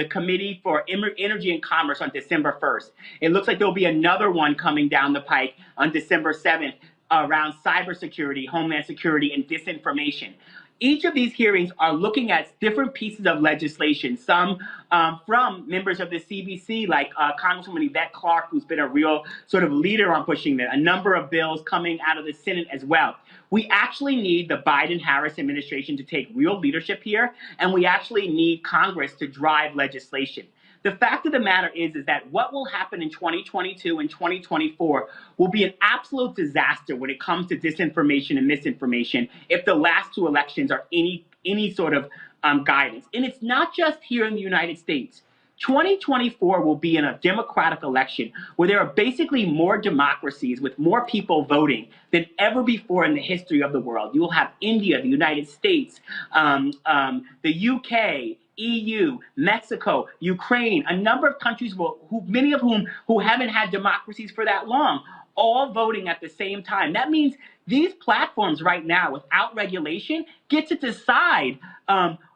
Committee for Energy and Commerce on December 1st. It looks like there'll be another one coming down the pike on December 7th around cybersecurity, homeland security, and disinformation. Each of these hearings are looking at different pieces of legislation, some from members of the CBC, like Congresswoman Yvette Clarke, who's been a real sort of leader on pushing that, a number of bills coming out of the Senate as well. We actually need the Biden-Harris administration to take real leadership here, and we actually need Congress to drive legislation. The fact of the matter is that what will happen in 2022 and 2024 will be an absolute disaster when it comes to disinformation and misinformation if the last two elections are any sort of guidance. And it's not just here in the United States. 2024 will be in a democratic election where there are basically more democracies with more people voting than ever before in the history of the world. You will have India, the United States, the UK, EU, Mexico, Ukraine, a number of countries, many of whom haven't had democracies for that long, all voting at the same time. That means these platforms right now, without regulation, get to decide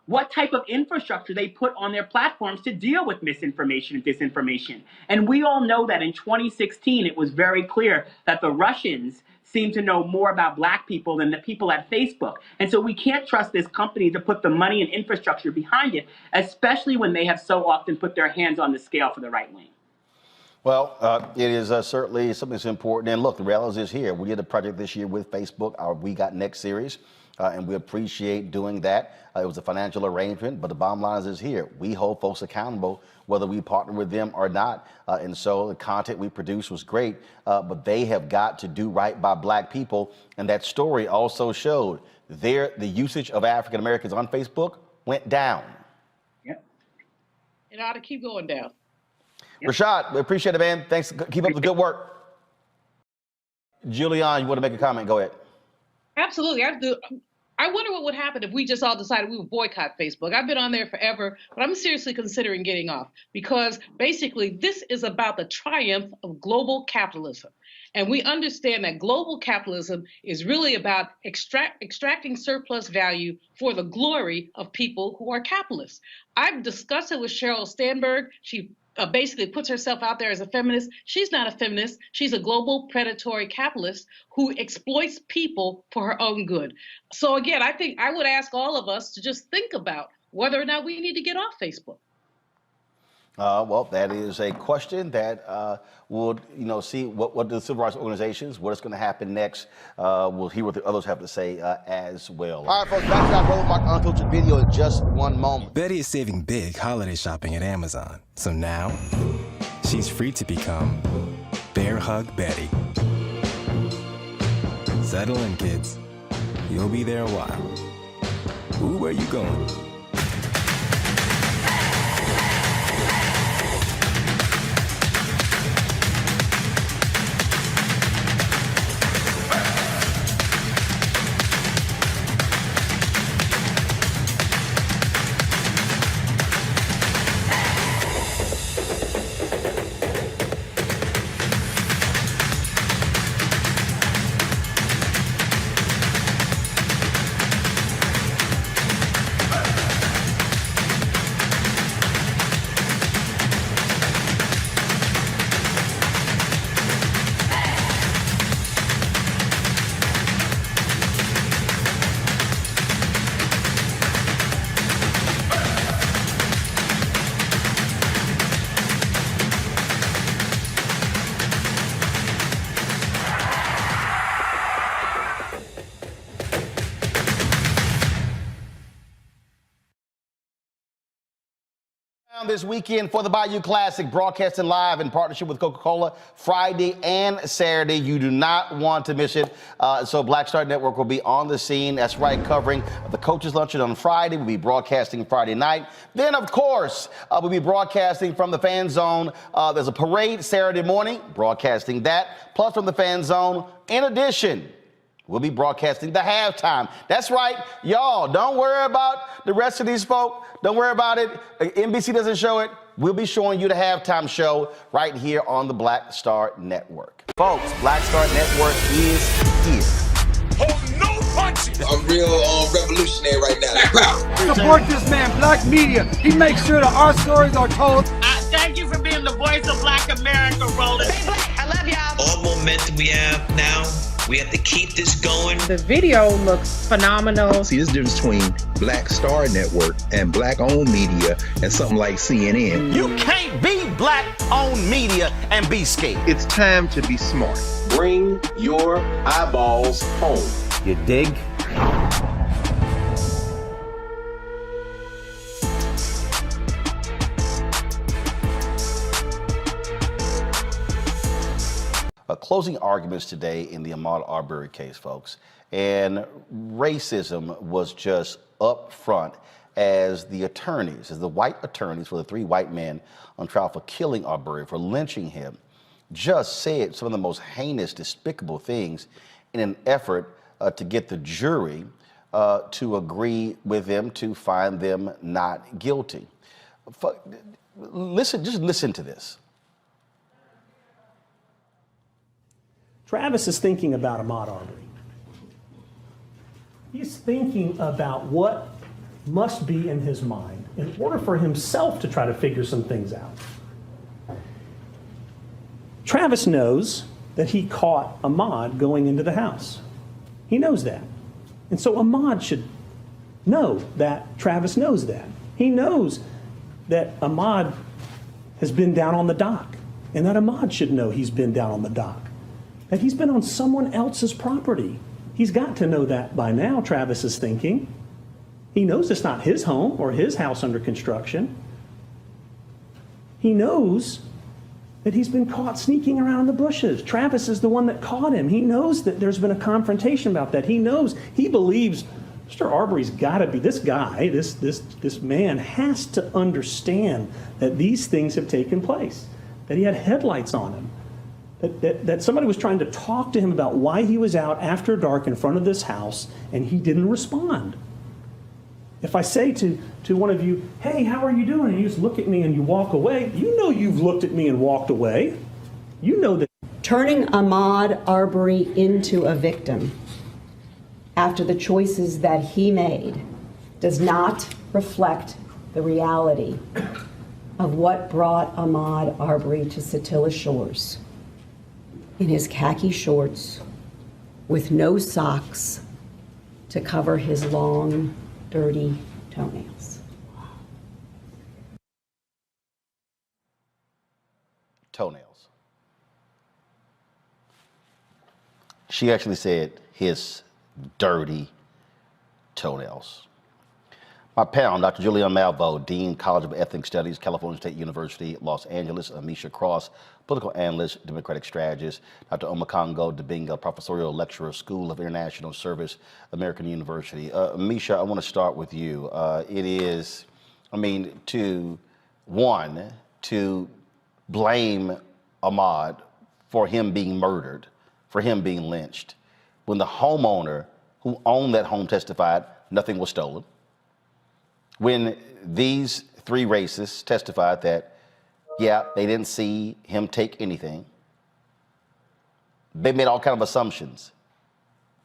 what type of infrastructure they put on their platforms to deal with misinformation and disinformation. And we all know that in 2016, it was very clear that the Russians seem to know more about Black people than the people at Facebook. And so we can't trust this company to put the money and infrastructure behind it, especially when they have so often put their hands on the scale for the right wing. Well, it is certainly something that's important. And look, the reality is here. We did a project this year with Facebook, our We Got Next series, and we appreciate doing that. It was a financial arrangement, but the bottom line is here. We hold folks accountable, whether we partner with them or not. And so the content we produced was great, but they have got to do right by Black people. And that story also showed the usage of African Americans on Facebook went down. Yep. It ought to keep going down. Yep. Rashad, we appreciate it, man. Thanks. Keep up the good work. Julianne, you want to make a comment? Go ahead. Absolutely. I wonder what would happen if we just all decided we would boycott Facebook. I've been on there forever, but I'm seriously considering getting off because basically this is about the triumph of global capitalism. And we understand that global capitalism is really about extracting surplus value for the glory of people who are capitalists. I've discussed it with Sheryl Sandberg. She basically puts herself out there as a feminist. She's not a feminist. She's a global predatory capitalist who exploits people for her own good. So again, I think I would ask all of us to just think about whether or not we need to get off Facebook. Well, that is a question that we'll, see what the civil rights organizations, what's going to happen next. We'll hear what the others have to say as well. All right, folks, back to our Roland Mark Unfiltered video in just one moment. Betty is saving big holiday shopping at Amazon. So now she's free to become Bear Hug Betty. Settle in, kids. You'll be there a while. Ooh, where you going? This weekend for the Bayou Classic, broadcasting live in partnership with Coca-Cola Friday and Saturday. You do not want to miss it. So Black Star Network will be on the scene. That's right, covering the coaches luncheon on Friday. We'll be broadcasting Friday night. Then, of course, we'll be broadcasting from the Fan Zone. There's a parade Saturday morning, broadcasting that. Plus from the Fan Zone, in addition, we'll be broadcasting the halftime. That's right, y'all. Don't worry about the rest of these folk. Don't worry about it. NBC doesn't show it. We'll be showing you the halftime show right here on the Black Star Network. Folks, Black Star Network is here. Hold no punches. I'm real revolutionary right now. Support this man, Black Media. He makes sure that our stories are told. Thank you for being the voice of Black America, Roland. Stay black. I love y'all. All momentum we have now, we have to keep this going. The video looks phenomenal. See, there's a difference between Black Star Network and Black-owned media and something like CNN. You can't be Black-owned media and be scared. It's time to be smart. Bring your eyeballs home. You dig? Closing arguments today in the Ahmaud Arbery case, folks. And racism was just up front as the attorneys, as the white attorneys for the three white men on trial for killing Arbery, for lynching him, just said some of the most heinous, despicable things in an effort to get the jury to agree with them, to find them not guilty. Listen, just listen to this. Travis is thinking about Ahmaud Arbery. He's thinking about what must be in his mind in order for himself to try to figure some things out. Travis knows that he caught Ahmaud going into the house. He knows that. And so Ahmaud should know that Travis knows that. He knows that Ahmaud has been down on the dock, and that Ahmaud should know he's been down on the dock, that he's been on someone else's property. He's got to know that by now, Travis is thinking. He knows it's not his home or his house under construction. He knows that he's been caught sneaking around in the bushes. Travis is the one that caught him. He knows that there's been a confrontation about that. He knows, he believes Mr. Arbery's got to be, this guy, this man has to understand that these things have taken place, that he had headlights on him, that somebody was trying to talk to him about why he was out after dark in front of this house and he didn't respond. If I say to one of you, hey, how are you doing? And you just look at me and you walk away, you know you've looked at me and walked away. You know that. Turning Ahmaud Arbery into a victim after the choices that he made does not reflect the reality of what brought Ahmaud Arbery to Satilla Shores in his khaki shorts with no socks to cover his long, dirty toenails. Toenails. She actually said his dirty toenails. My panel, Dr. Julian Malvo, Dean, College of Ethnic Studies, California State University, Los Angeles, Amisha Cross, political analyst, Democratic strategist, Dr. Omakongo Dibinga, professorial lecturer, School of International Service, American University. Amisha, I want to start with you. It is, to blame Ahmaud for him being murdered, for him being lynched, when the homeowner who owned that home testified nothing was stolen. When these three racists testified that, yeah, they didn't see him take anything. They made all kinds of assumptions.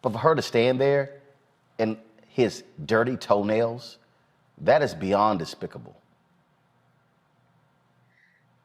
But for her to stand there and his dirty toenails, that is beyond despicable.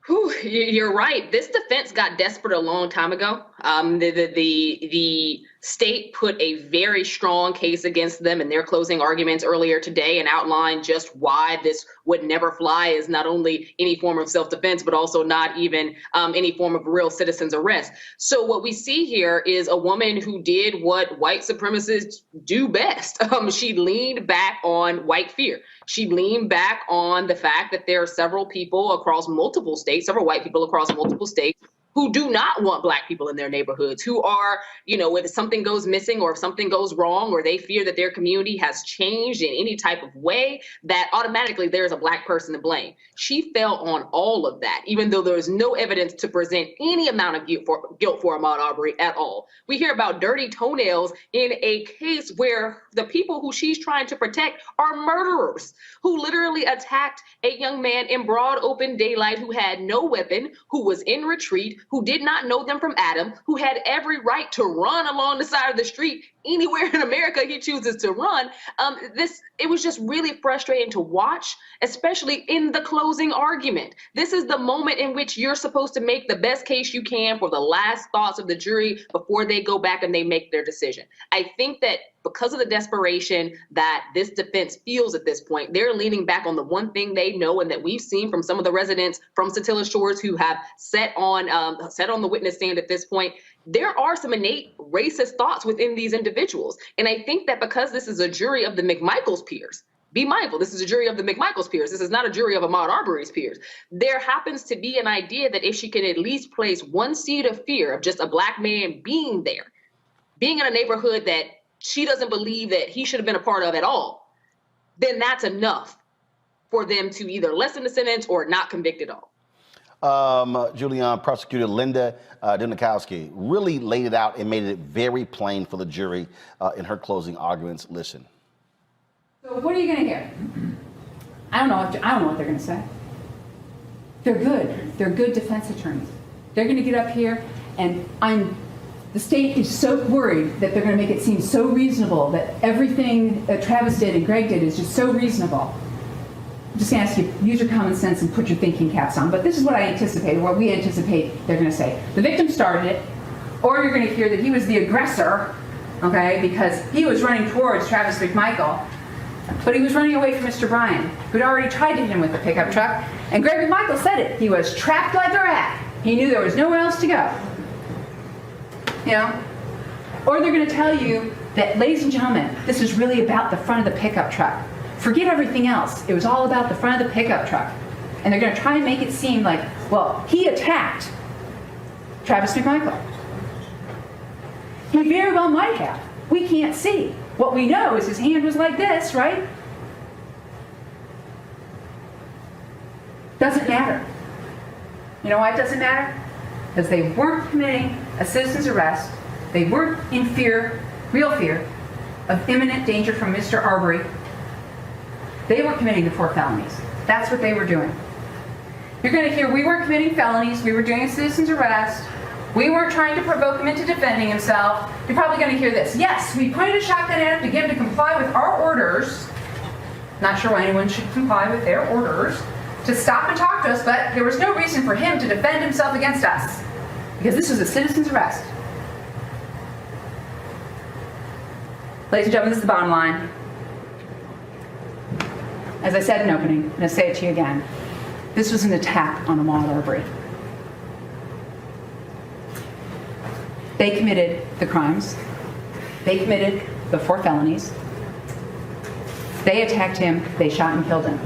Whew, you're right. This defense got desperate a long time ago. The state put a very strong case against them in their closing arguments earlier today and outlined just why this would never fly as not only any form of self-defense, but also not even any form of real citizen's arrest. So what we see here is a woman who did what white supremacists do best. She leaned back on white fear. She leaned back on the fact that there are several people across multiple states, several white people across multiple states, who do not want black people in their neighborhoods, who are, if something goes missing or if something goes wrong or they fear that their community has changed in any type of way, that automatically there's a black person to blame. She fell on all of that, even though there is no evidence to present any amount of guilt for Ahmaud Arbery at all. We hear about dirty toenails in a case where the people who she's trying to protect are murderers who literally attacked a young man in broad open daylight who had no weapon, who was in retreat, who did not know them from Adam, who had every right to run along the side of the street anywhere in America he chooses to run. It was just really frustrating to watch, especially in the closing argument. This is the moment in which you're supposed to make the best case you can for the last thoughts of the jury before they go back and they make their decision. I think that because of the desperation that this defense feels at this point, they're leaning back on the one thing they know and that we've seen from some of the residents from Satilla Shores who have sat on the witness stand at this point. There are some innate racist thoughts within these individuals. And I think that because this is a jury of the McMichael's peers, be mindful, this is a jury of the McMichael's peers. This is not a jury of Ahmaud Arbery's peers. There happens to be an idea that if she can at least place one seed of fear of just a black man being there, being in a neighborhood that she doesn't believe that he should have been a part of at all, then that's enough for them to either lessen the sentence or not convict at all. Julian, Prosecutor Linda Dunikowski really laid it out and made it very plain for the jury in her closing arguments. Listen. So what are you going to hear? I don't know what they're going to say. They're good. They're good defense attorneys. They're going to get up here, and I'm the state is so worried that they're going to make it seem so reasonable, that everything that Travis did and Greg did is just so reasonable. I'm just going to ask you, use your common sense and put your thinking caps on. But this is what I anticipate, what we anticipate they're going to say. The victim started it, or you're going to hear that he was the aggressor, okay, because he was running towards Travis McMichael, but he was running away from Mr. Bryan, who'd already tried to hit him with the pickup truck. And Greg McMichael said it. He was trapped like a rat. He knew there was nowhere else to go. You know? Or they're going to tell you that, ladies and gentlemen, this is really about the front of the pickup truck. Forget everything else. It was all about the front of the pickup truck. And they're going to try and make it seem like, well, he attacked Travis McMichael. He very well might have. We can't see. What we know is his hand was like this, right? Doesn't matter. You know why it doesn't matter? Because they weren't committing a citizen's arrest. They weren't in fear, real fear, of imminent danger from Mr. Arbery. They were committing the 4 felonies. That's what they were doing. You're going to hear, we weren't committing felonies, we were doing a citizen's arrest, we weren't trying to provoke him into defending himself. You're probably going to hear this. Yes, we pointed a shotgun at him to get him to comply with our orders. Not sure why anyone should comply with their orders, to stop and talk to us, but there was no reason for him to defend himself against us, because this was a citizen's arrest. Ladies and gentlemen, this is the bottom line. As I said in opening, I'm going to say it to you again. This was an attack on Ahmaud Arbery. They committed the crimes. They committed the 4 felonies. They attacked him. They shot and killed him.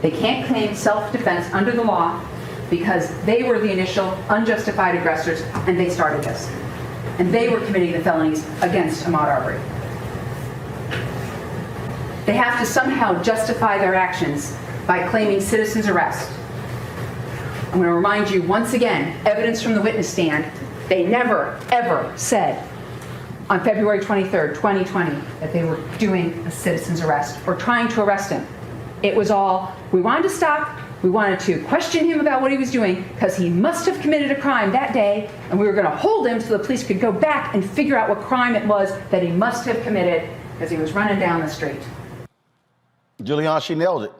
They can't claim self-defense under the law because they were the initial unjustified aggressors and they started this. And they were committing the felonies against Ahmaud Arbery. They have to somehow justify their actions by claiming citizen's arrest. I'm going to remind you once again, evidence from the witness stand, they never, ever said on February 23rd, 2020, that they were doing a citizen's arrest or trying to arrest him. It was all, we wanted to stop, we wanted to question him about what he was doing because he must have committed a crime that day, and we were going to hold him so the police could go back and figure out what crime it was that he must have committed because he was running down the street. Julianne, she nailed it.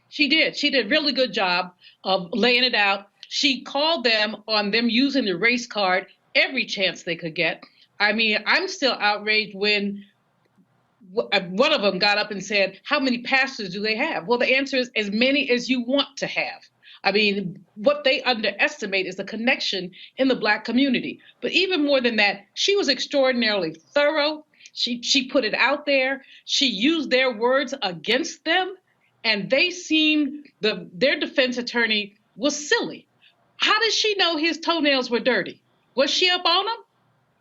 She did. She did a really good job of laying it out. She called them on them using the race card every chance they could get. I mean, I'm still outraged when one of them got up and said, how many pastors do they have? Well, the answer is as many as you want to have. I mean, what they underestimate is the connection in the Black community. But even more than that, she was extraordinarily thorough. She put it out there. She used their words against them. And they seemed, their defense attorney was silly. How did she know his toenails were dirty? Was she up on them?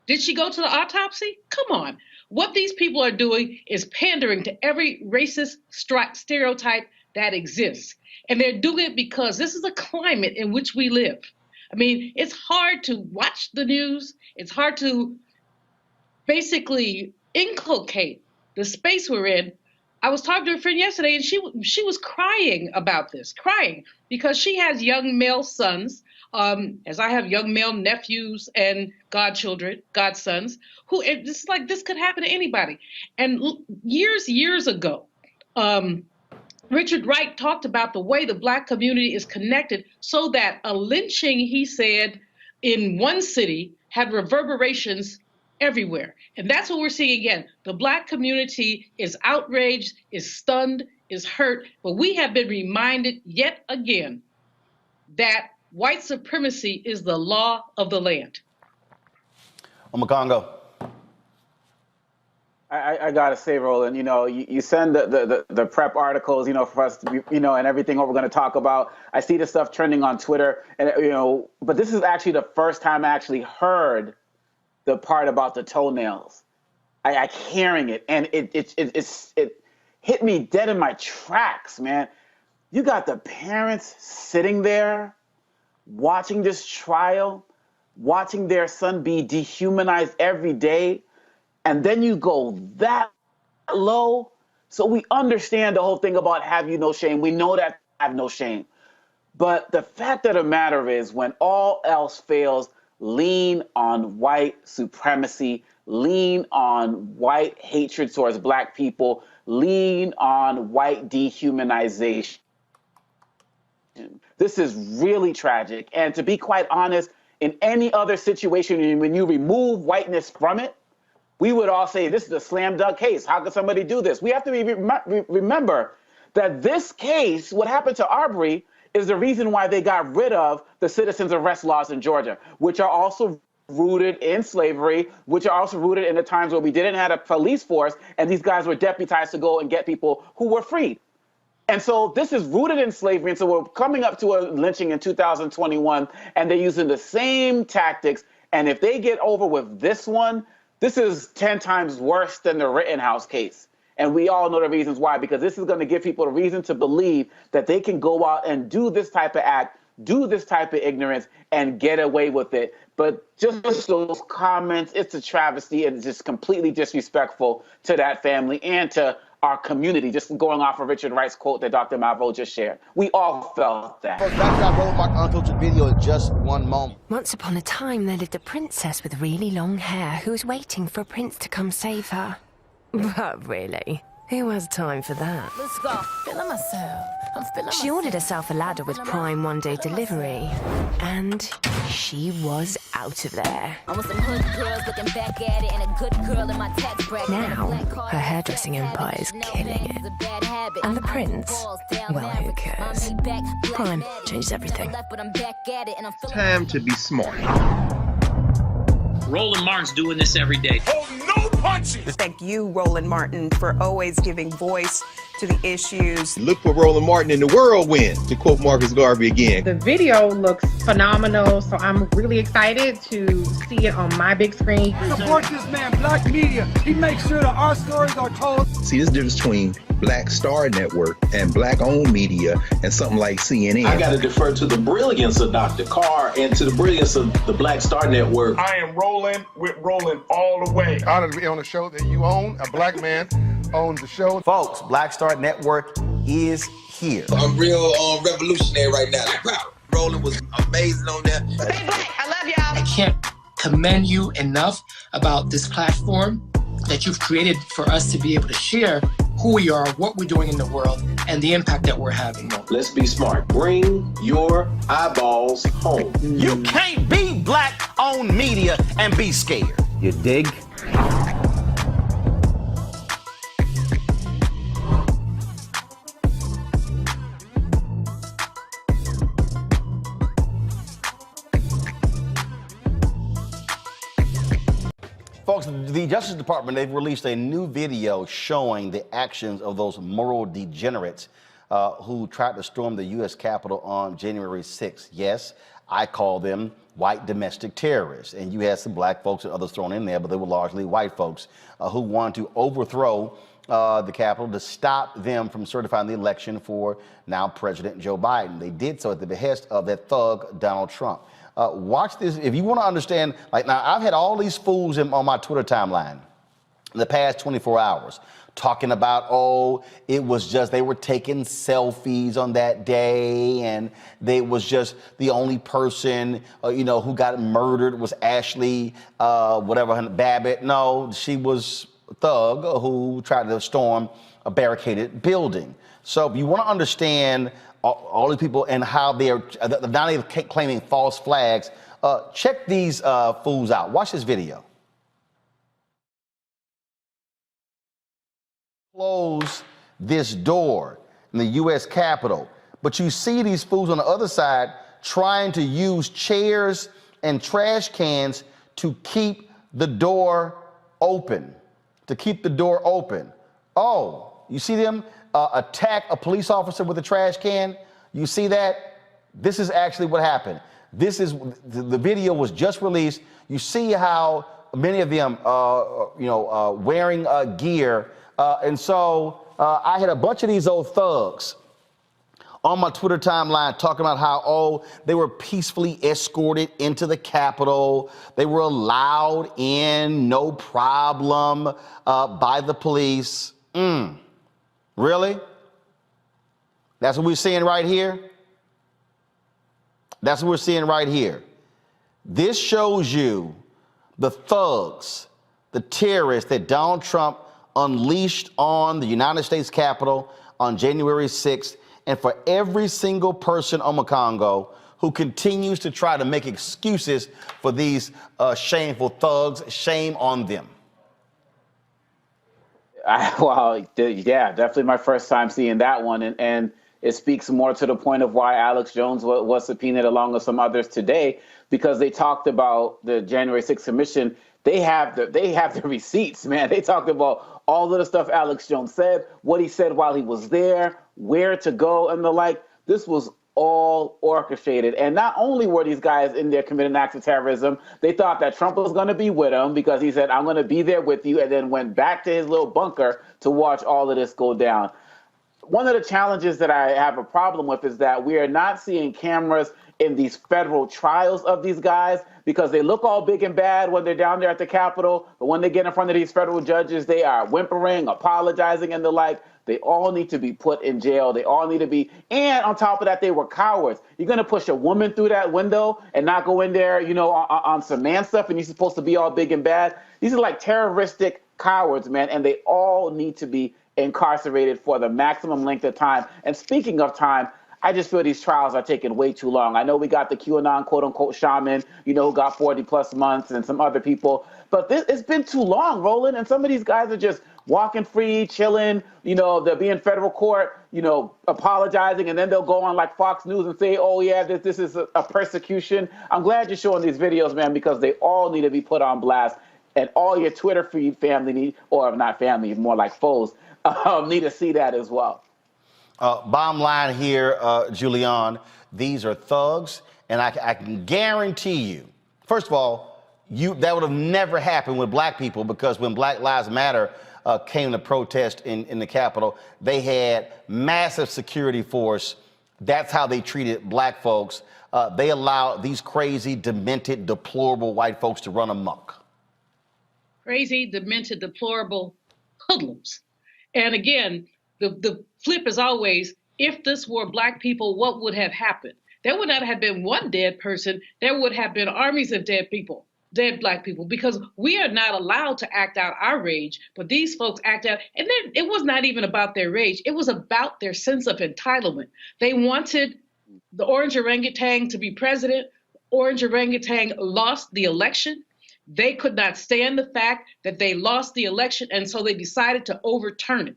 Did she go to the autopsy? Come on. What these people are doing is pandering to every racist stereotype that exists. And they're doing it because this is a climate in which we live. I mean, it's hard to watch the news. It's hard to basically inculcate the space we're in. I was talking to a friend yesterday, and she was crying about this, crying because she has young male sons, as I have young male nephews and godsons, who it's like this could happen to anybody. And years ago, Richard Wright talked about the way the Black community is connected so that a lynching, he said, in one city had reverberations everywhere. And that's what we're seeing again. The Black community is outraged, is stunned, is hurt, but we have been reminded yet again that white supremacy is the law of the land. Omakongo. I gotta say, Roland, you know, you send the prep articles, you know, for us, you know, and everything what we're going to talk about. I see this stuff trending on Twitter, and you know, but this is actually the first time I actually heard the part about the toenails. I hearing it, and it hit me dead in my tracks, man. You got the parents sitting there watching this trial, watching their son be dehumanized every day, and then you go that low. So we understand the whole thing about have you no shame. We know that have no shame. But the fact of the matter is, when all else fails, lean on white supremacy, lean on white hatred towards black people, lean on white dehumanization. This is really tragic. And to be quite honest, in any other situation, when you remove whiteness from it, we would all say this is a slam dunk case. How could somebody do this? We have to remember that this case, what happened to Arbery, is the reason why they got rid of the citizens arrest laws in Georgia, which are also rooted in slavery, which are also rooted in the times where we didn't have a police force and these guys were deputized to go and get people who were freed. And so this is rooted in slavery. And so we're coming up to a lynching in 2021 and they're using the same tactics. And if they get over with this one, this is 10 times worse than the Rittenhouse case. And we all know the reasons why, because this is going to give people a reason to believe that they can go out and do this type of act, do this type of ignorance, and get away with it. But just those comments, it's a travesty and it's just completely disrespectful to that family and to our community, just going off of Richard Wright's quote that Dr. Malvo just shared. We all felt that. Video in just one moment. Once upon a time, there lived a princess with really long hair who was waiting for a prince to come save her. But really, who has time for that? Let's go. Feeling myself. I'm feeling She ordered herself a ladder with Prime one-day delivery, and she was out of there. I want some hood girls looking back at it and a good girl in my tax bracket. Now, her hairdressing empire is killing it. And the prince? Well, who cares? Prime changed everything. Time to be smart. Roland Martin's doing this every day. Oh, no punching! Thank you, Roland Martin, for always giving voice to the issues. Look for Roland Martin in the whirlwind, to quote Marcus Garvey again. The video looks phenomenal, so I'm really excited to see it on my big screen. Support this man, Black Media. He makes sure that our stories are told. See, there's a difference between Black Star Network and Black-owned media and something like CNN. I got to defer to the brilliance of Dr. Carr and to the brilliance of the Black Star Network. I am rolling with Roland all the way. Honored to be on a show that you own. A black man owns the show. Folks, Black Star Network is here. I'm real revolutionary right now. Roland was amazing on there. Stay black. I love y'all. I can't commend you enough about this platform that you've created for us to be able to share who we are, what we're doing in the world, and the impact that we're having. Let's be smart. Bring your eyeballs home. You can't be black-owned media and be scared. You dig? Folks, the Justice Department, they've released a new video showing the actions of those moral degenerates who tried to storm the U.S. Capitol on January 6th. Yes, I call them white domestic terrorists. And you had some black folks and others thrown in there, but they were largely white folks who wanted to overthrow the Capitol to stop them from certifying the election for now President Joe Biden. They did so at the behest of that thug, Donald Trump. Watch this. If you want to understand, like now, I've had all these fools on my Twitter timeline in the past 24 hours talking about, oh, it was just, they were taking selfies on that day and they was just the only person, who got murdered was Ashley, Babbitt. No, she was a thug who tried to storm a barricaded building. So if you want to understand all these people and how they're now they're claiming false flags, check these fools out. Watch this video. Close this door in the U.S. Capitol, but you see these fools on the other side trying to use chairs and trash cans to keep the door open. Oh, you see them attack a police officer with a trash can? You see that? This is actually what happened. The video was just released. You see how many of them, wearing gear. And so I had a bunch of these old thugs on my Twitter timeline talking about how, they were peacefully escorted into the Capitol. They were allowed in, no problem, by the police. Really? That's what we're seeing right here? That's what we're seeing right here. This shows you the thugs, the terrorists that Donald Trump unleashed on the United States Capitol on January 6th, and for every single person on Mokongo who continues to try to make excuses for these shameful thugs, shame on them. Yeah, definitely my first time seeing that one. And it speaks more to the point of why Alex Jones was subpoenaed along with some others today, because they talked about the January 6th commission. They have the receipts, man. They talked about all of the stuff Alex Jones said, what he said while he was there, where to go, and the like. This was all orchestrated. And not only were these guys in there committing acts of terrorism, they thought that Trump was going to be with them because he said, I'm going to be there with you, and then went back to his little bunker to watch all of this go down. One of the challenges that I have a problem with is that we are not seeing cameras in these federal trials of these guys, because they look all big and bad when they're down there at the Capitol, but when they get in front of these federal judges, they are whimpering, apologizing, and the like. They all need to be put in jail. They all need to be, and on top of that, they were cowards. You're going to push a woman through that window and not go in there, on some man stuff, and you're supposed to be all big and bad. These are like terroristic cowards, man, and they all need to be incarcerated for the maximum length of time. And speaking of time, I just feel these trials are taking way too long. I know we got the QAnon quote-unquote shaman, who got 40-plus months, and some other people, but it's been too long, Roland, and some of these guys are just walking free, chilling, they'll be in federal court, apologizing, and then they'll go on like Fox News and say, oh yeah, this is a persecution. I'm glad you're showing these videos, man, because they all need to be put on blast, and all your Twitter feed family or not family, more like foes, need to see that as well. Bottom line here, Julian, these are thugs, and I can guarantee you, first of all, that would have never happened with black people, because when Black Lives Matter came to protest in the Capitol, they had massive security force. That's how they treated black folks. They allowed these crazy, demented, deplorable white folks to run amok. Crazy, demented, deplorable hoodlums. And again, the flip is always, if this were black people, what would have happened? There would not have been one dead person. There would have been armies of dead people, dead black people, because we are not allowed to act out our rage, but these folks act out. And then it was not even about their rage. It was about their sense of entitlement. They wanted the orange orangutan to be president. Orange orangutan lost the election. They could not stand the fact that they lost the election, and so they decided to overturn it.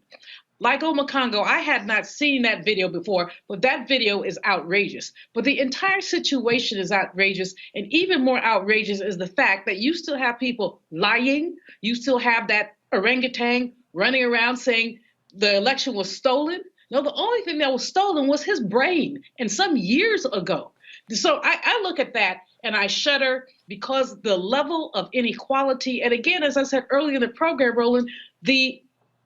Like Mokongo, I had not seen that video before, but that video is outrageous. But the entire situation is outrageous, and even more outrageous is the fact that you still have people lying. You still have that orangutan running around saying the election was stolen. No, the only thing that was stolen was his brain, and some years ago. So I look at that and I shudder, because the level of inequality, and again, as I said earlier in the program, Roland, the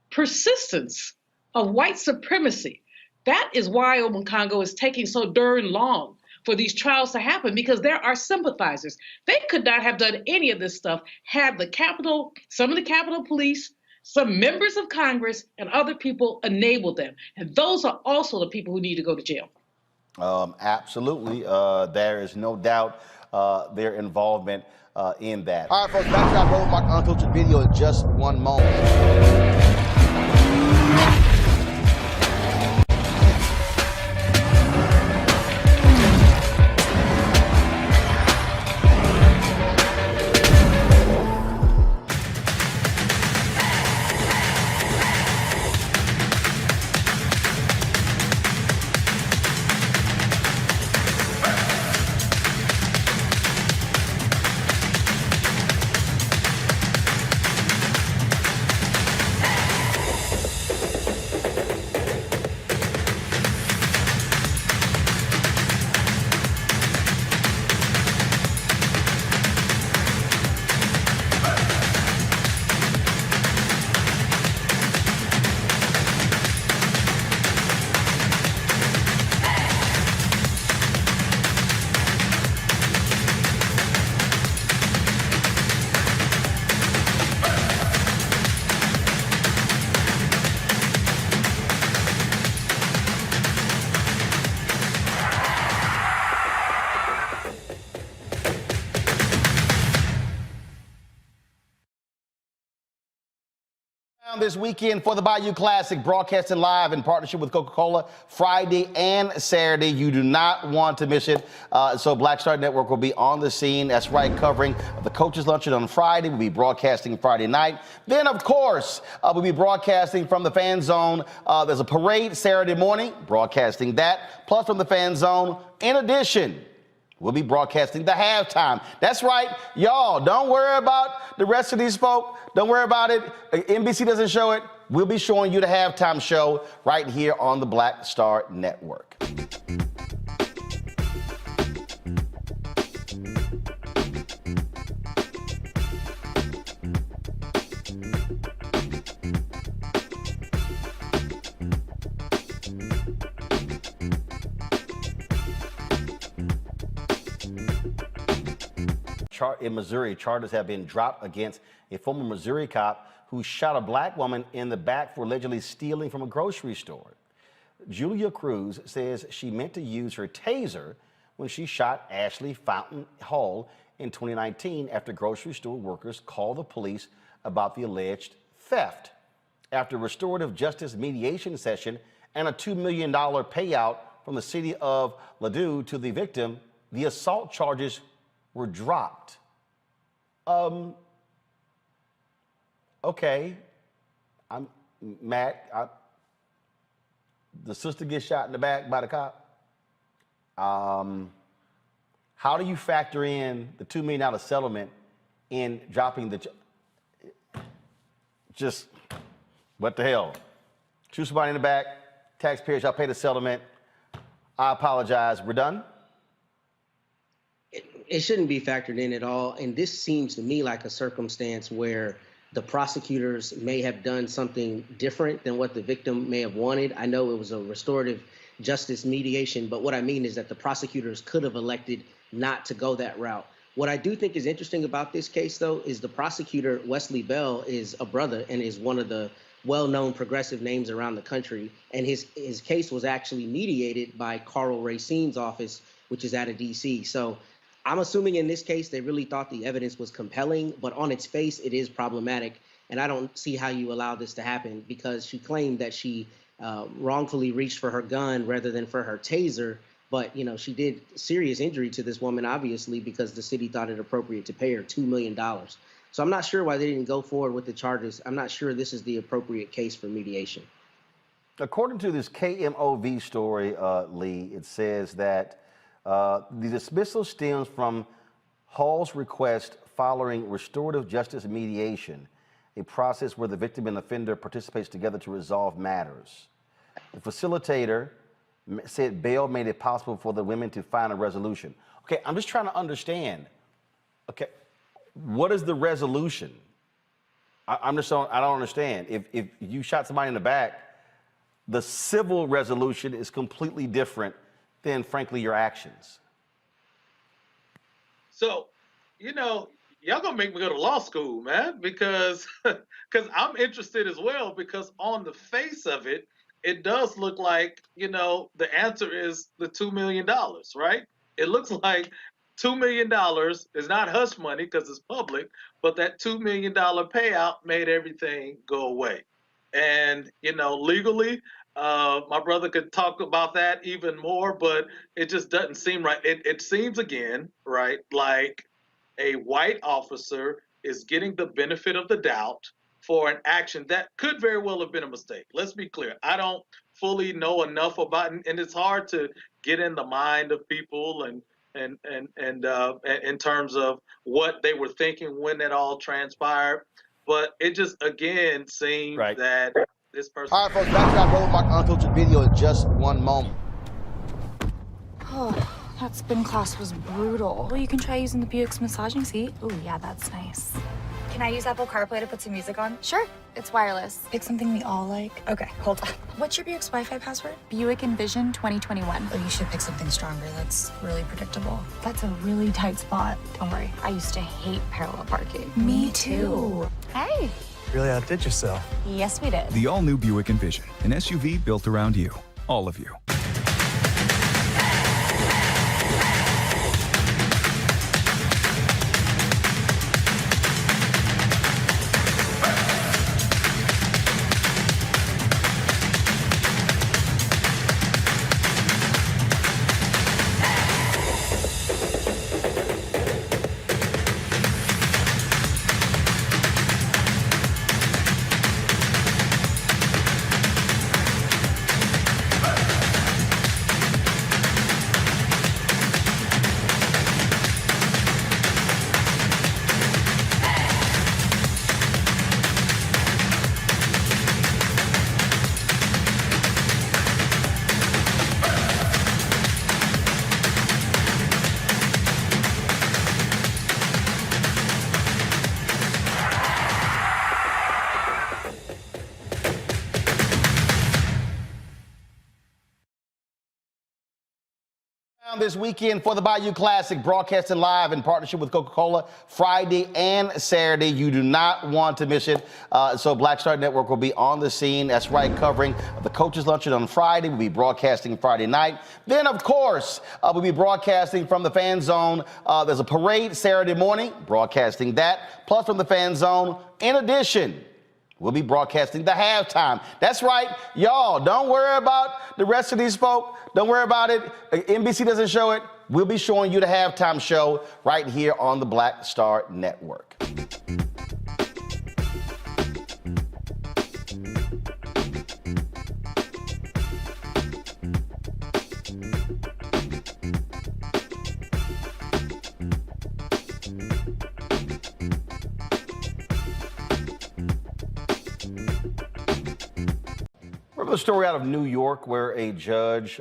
persistence of white supremacy, that is why Mokongo is taking so darn long for these trials to happen, because there are sympathizers. They could not have done any of this stuff had the Capitol, some of the Capitol Police, some members of Congress, and other people enabled them. And those are also the people who need to go to jail. Absolutely. There is no doubt their involvement in that. All right, folks, back to our Roland Unfiltered video in just one moment. town this weekend for the Bayou Classic, broadcasting live in partnership with Coca-Cola Friday and Saturday. You do not want to miss it. So Black Star Network will be on the scene. That's right, covering the Coaches Luncheon on Friday. We'll be broadcasting Friday night. Then, of course, we'll be broadcasting from the Fan Zone. There's a parade Saturday morning, broadcasting that. Plus from the Fan Zone, in addition, we'll be broadcasting the halftime. That's right, y'all. Don't worry about the rest of these folk. Don't worry about it. NBC doesn't show it. We'll be showing you the halftime show right here on the Black Star Network. In Missouri, charges have been dropped against a former Missouri cop who shot a black woman in the back for allegedly stealing from a grocery store. Julia Cruz says she meant to use her taser when she shot Ashley Fountain Hall in 2019 after grocery store workers called the police about the alleged theft. After restorative justice mediation session and a $2 million payout from the city of Ladue to the victim, the assault charges were dropped. Okay, I'm Matt. The sister gets shot in the back by the cop. How do you factor in the $2 million settlement in dropping the? Just what the hell? Shoot somebody in the back. Taxpayers, y'all pay the settlement. I apologize. We're done. It shouldn't be factored in at all. And this seems to me like a circumstance where the prosecutors may have done something different than what the victim may have wanted. I know it was a restorative justice mediation, but what I mean is that the prosecutors could have elected not to go that route. What I do think is interesting about this case, though, is the prosecutor, Wesley Bell, is a brother and is one of the well-known progressive names around the country. And his case was actually mediated by Carl Racine's office, which is out of D.C. So I'm assuming in this case, they really thought the evidence was compelling, but on its face, it is problematic. And I don't see how you allow this to happen because she claimed that she wrongfully reached for her gun rather than for her taser. But, you know, she did serious injury to this woman, obviously, because the city thought it appropriate to pay her $2 million. So I'm not sure why they didn't go forward with the charges. I'm not sure this is the appropriate case for mediation. According to this KMOV story, Lee, it says that the dismissal stems from Hall's request following restorative justice mediation, a process where the victim and offender participates together to resolve matters. The facilitator said bail made it possible for the women to find a resolution. Okay, I'm just trying to understand. Okay, what is the resolution? I don't understand. If you shot somebody in the back, the civil resolution is completely different than, frankly, your actions. So, you know, y'all gonna make me go to law school, man, because I'm interested as well, because on the face of it, it does look like, you know, the answer is the $2 million, right? It looks like $2 million is not hush money because it's public, but that $2 million payout made everything go away. And, you know, legally, my brother could talk about that even more, but it just doesn't seem right. It seems, again, right, like a white officer is getting the benefit of the doubt for an action that could very well have been a mistake. Let's be clear. I don't fully know enough about it, and it's hard to get in the mind of people and in terms of what they were thinking when it all transpired. But it just, again, seems that this person... All right, folks, back to that Roland Mark unfiltered video in just one moment. Oh, that spin class was brutal. Well, you can try using the Buick's massaging seat. Oh, yeah, that's nice. Can I use Apple CarPlay to put some music on? Sure, it's wireless. Pick something we all like. Okay, hold on. What's your Buick's Wi-Fi password? Buick Envision 2021. Oh, you should pick something stronger. That's really predictable. That's a really tight spot. Don't worry, I used to hate parallel parking. Me too. Hey. Really outdid yourself. Yes, we did. The all-new Buick Envision, an SUV built around you. All of you. town this weekend for the Bayou Classic, broadcasting live in partnership with Coca-Cola Friday and Saturday. You do not want to miss it. So Black Star Network will be on the scene. That's right, covering the Coaches Luncheon on Friday. We'll be broadcasting Friday night. Then, of course, we'll be broadcasting from the Fan Zone. There's a parade Saturday morning, broadcasting that. Plus from the Fan Zone, in addition, we'll be broadcasting the halftime. That's right, y'all. Don't worry about the rest of these folk. Don't worry about it. NBC doesn't show it. We'll be showing you the halftime show right here on the Black Star Network. Remember the story out of New York where a judge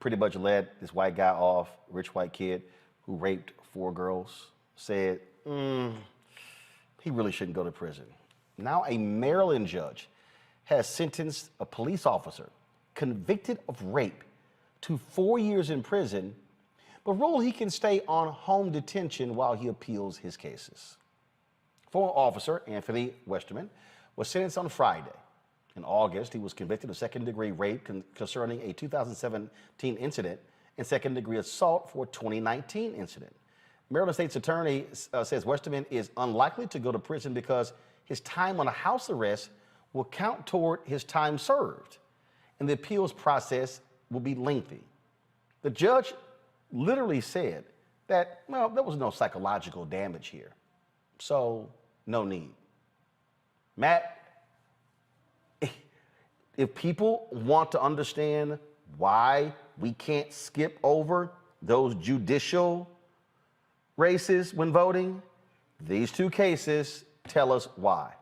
pretty much let this white guy off, rich white kid who raped 4 girls, said, he really shouldn't go to prison. Now a Maryland judge has sentenced a police officer convicted of rape to 4 years in prison, but ruled he can stay on home detention while he appeals his cases. Former officer Anthony Westerman was sentenced on Friday. In August, he was convicted of second-degree rape concerning a 2017 incident and second-degree assault for a 2019 incident. Maryland State's attorney says Westerman is unlikely to go to prison because his time on a house arrest will count toward his time served, and the appeals process will be lengthy. The judge literally said that, well, there was no psychological damage here, so no need. Matt, if people want to understand why we can't skip over those judicial races when voting, these 2 cases tell us why.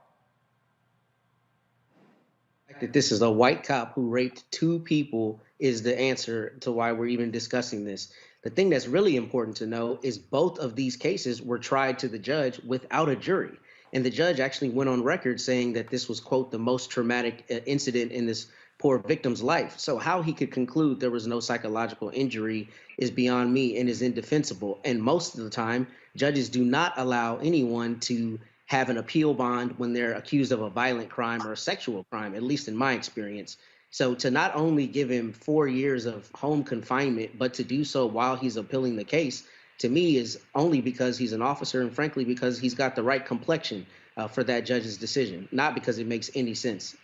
That this is a white cop who raped 2 people is the answer to why we're even discussing this. The thing that's really important to know is both of these cases were tried to the judge without a jury. And the judge actually went on record saying that this was, quote, the most traumatic incident in this poor victim's life. So how he could conclude there was no psychological injury is beyond me and is indefensible. And most of the time, judges do not allow anyone to have an appeal bond when they're accused of a violent crime or a sexual crime, at least in my experience. So to not only give him 4 years of home confinement, but to do so while he's appealing the case, to me is only because he's an officer and frankly because he's got the right complexion for that judge's decision, not because it makes any sense.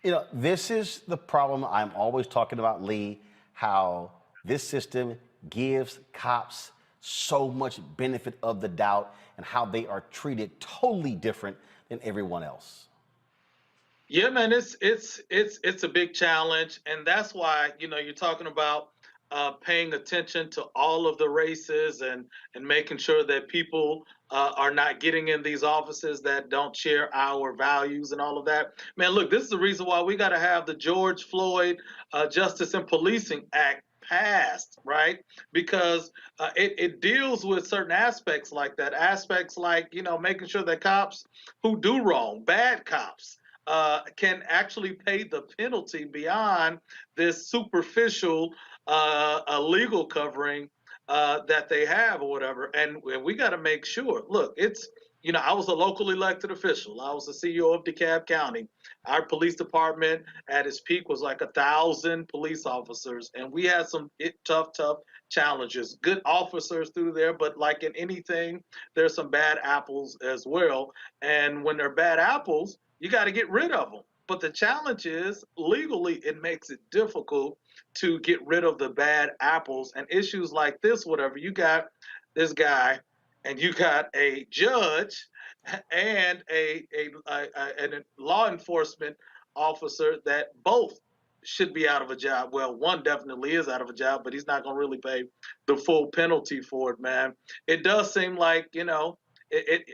You know, this is the problem I'm always talking about, Lee, how this system gives cops so much benefit of the doubt and how they are treated totally different than everyone else. Yeah, man, it's a big challenge, and that's why, you know, you're talking about paying attention to all of the races and making sure that people are not getting in these offices that don't share our values and all of that. Man, look, this is the reason why we got to have the George Floyd Justice and Policing Act passed, right? Because it deals with certain aspects like that, aspects like, you know, making sure that cops who do wrong, bad cops, can actually pay the penalty beyond this superficial legal covering that they have or whatever. And we got to make sure, look, it's, you know, I was a local elected official. I was the CEO of DeKalb County. Our police department at its peak was like 1,000 police officers. And we had some tough challenges, good officers through there, but like in anything, there's some bad apples as well. And when they're bad apples, you got to get rid of them. But the challenge is legally, it makes it difficult to get rid of the bad apples and issues like this, whatever. You got this guy and you got a judge and a law enforcement officer that both should be out of a job. Well, one definitely is out of a job, but he's not going to really pay the full penalty for it, man. It does seem like, you know,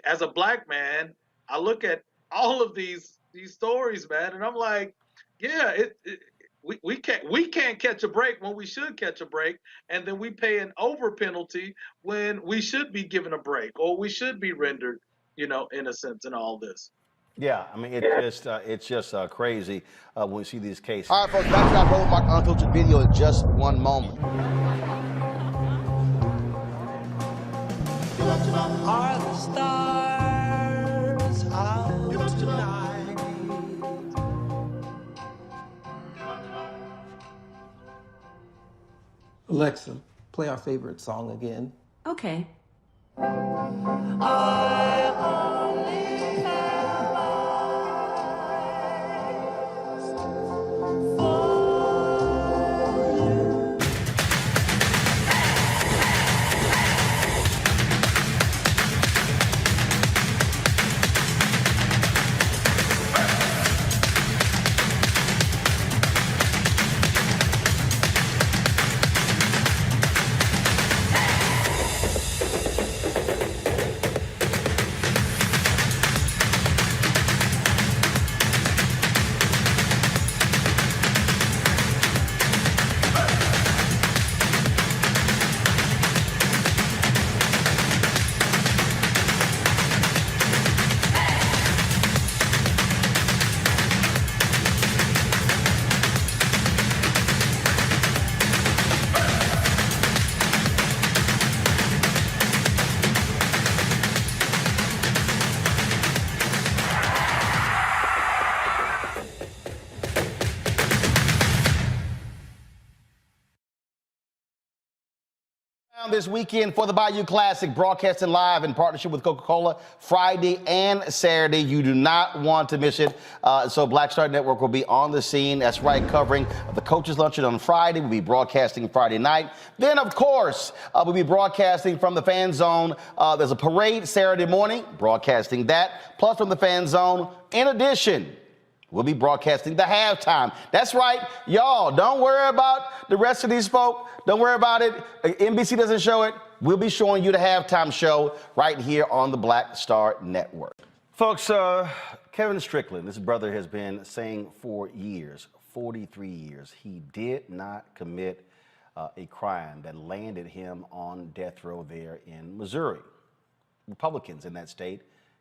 as a black man, I look at all of these stories, man, and I'm like, yeah, we can't catch a break when we should catch a break, and then we pay an over penalty when we should be given a break or we should be rendered, you know, innocent in all this. Yeah, I mean, it's just crazy when we see these cases. All right, folks, back to our road mark unfiltered video in just one moment. Are the stars out tonight? Alexa, play our favorite song again. Okay. This weekend for the Bayou Classic, broadcasting live in partnership with Coca-Cola Friday and Saturday. You do not want to miss it. So Black Star Network will be on the scene. That's right, covering the Coaches Luncheon on Friday. We'll be broadcasting Friday night. Then, of course, we'll be broadcasting from the Fan Zone. There's a parade Saturday morning, broadcasting that. Plus from the Fan Zone, in addition, we'll be broadcasting the halftime. That's right, y'all. Don't worry about the rest of these folk. Don't worry about it. NBC doesn't show it. We'll be showing you the halftime show right here on the Black Star Network. Folks, Kevin Strickland, this brother has been saying for years, 43 years, he did not commit a crime that landed him on death row there in Missouri. Republicans in that state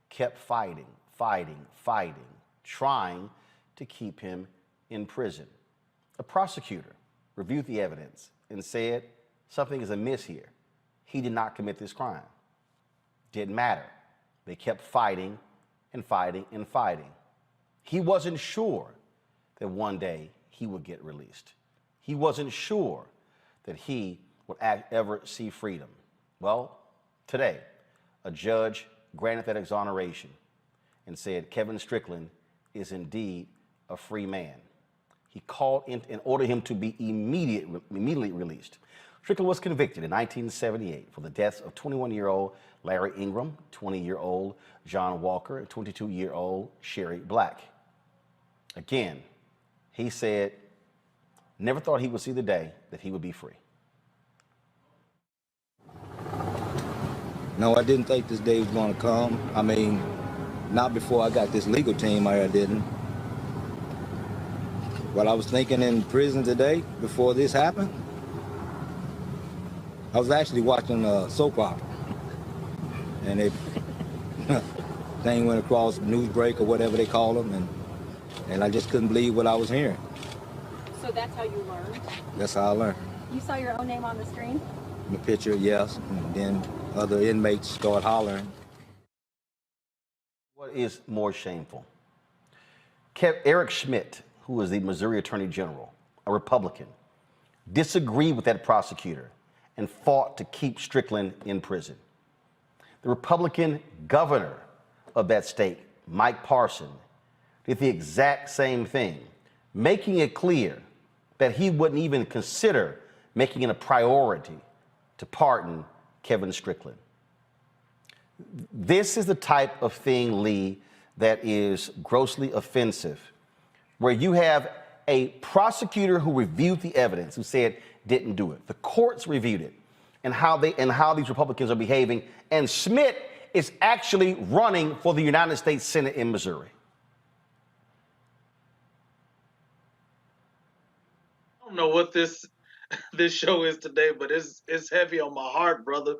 kept fighting, trying to keep him in prison. A prosecutor reviewed the evidence and said something is amiss here. He did not commit this crime. Didn't matter. They kept fighting and fighting and fighting. He wasn't sure that one day he would get released. He wasn't sure that he would ever see freedom. Well, today, a judge granted that exoneration and said Kevin Strickland is indeed a free man. He called in and ordered him to be immediately released. Strickland was convicted in 1978 for the deaths of 21-year-old Larry Ingram, 20-year-old John Walker, and 22-year-old Sherry Black. Again, he said, never thought he would see the day that he would be free. No, I didn't think this day was going to come. I mean, not before I got this legal team, I didn't. What I was thinking in prison today, before this happened, I was actually watching a soap opera. And it thing went across news break or whatever they call them, and I just couldn't believe what I was hearing. So that's how you learned? That's how I learned. You saw your own name on the screen? The picture, yes, and then other inmates start hollering. What is more shameful? Eric Schmidt, who was the Missouri Attorney General, a Republican, disagreed with that prosecutor and fought to keep Strickland in prison. The Republican governor of that state, Mike Parson, did the exact same thing, making it clear that he wouldn't even consider making it a priority to pardon Kevin Strickland. This is the type of thing, Lee, that is grossly offensive, where you have a prosecutor who reviewed the evidence, who said didn't do it. The courts reviewed it and how these Republicans are behaving, and Schmidt is actually running for the United States Senate in Missouri. I don't know what this show is today, but it's heavy on my heart, brother.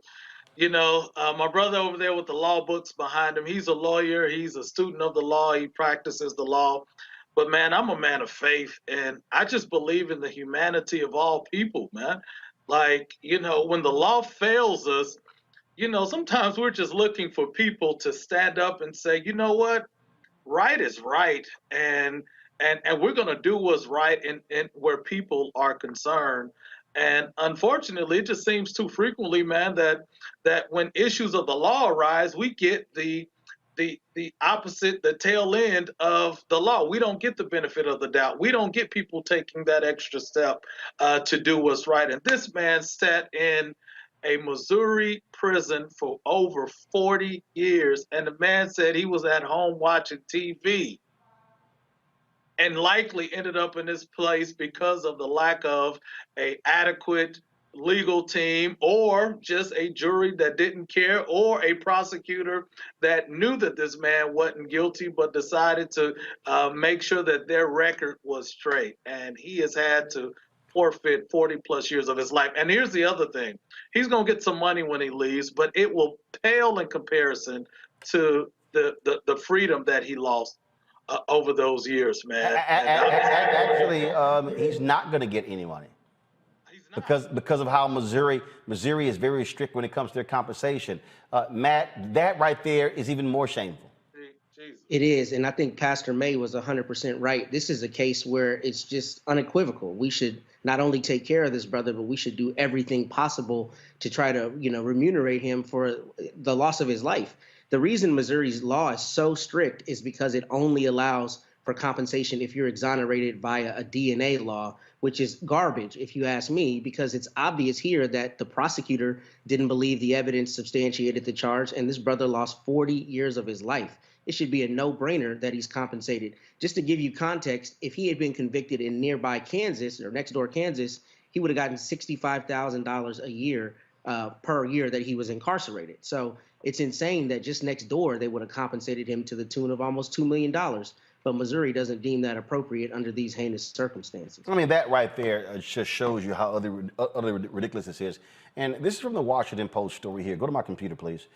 You know, my brother over there with the law books behind him, he's a lawyer, he's a student of the law, he practices the law. But man, I'm a man of faith, and I just believe in the humanity of all people, man. Like, you know, when the law fails us, sometimes we're just looking for people to stand up and say, you know what, right is right, and we're going to do what's right in where people are concerned. And unfortunately, it just seems too frequently, man, that when issues of the law arise, we get the opposite, the tail end of the law. We don't get the benefit of the doubt. We don't get people taking that extra step to do what's right. And this man sat in a Missouri prison for over 40 years, and the man said he was at home watching TV and likely ended up in this place because of the lack of a adequate legal team, or just a jury that didn't care, or a prosecutor that knew that this man wasn't guilty but decided to make sure that their record was straight. And he has had to forfeit 40 plus years of his life. And here's the other thing. He's going to get some money when he leaves, but it will pale in comparison to the freedom that he lost over those years, man. Actually, he's not going to get any money because of how Missouri is very strict when it comes to their compensation. Matt, that right there is even more shameful. It is, and I think Pastor May was 100% right. This is a case where it's just unequivocal. We should not only take care of this brother, but we should do everything possible to try to, remunerate him for the loss of his life. The reason Missouri's law is so strict is because it only allows for compensation if you're exonerated via a DNA law, which is garbage, if you ask me, because it's obvious here that the prosecutor didn't believe the evidence substantiated the charge, and this brother lost 40 years of his life. It should be a no-brainer that he's compensated. Just to give you context, if he had been convicted in nearby Kansas or next door Kansas, he would have gotten $65,000 a year per year that he was incarcerated. So it's insane that just next door they would have compensated him to the tune of almost $2 million. But Missouri doesn't deem that appropriate under these heinous circumstances. I mean, that right there just shows you how utterly ridiculous this is. And this is from the Washington Post story here. Go to my computer, please.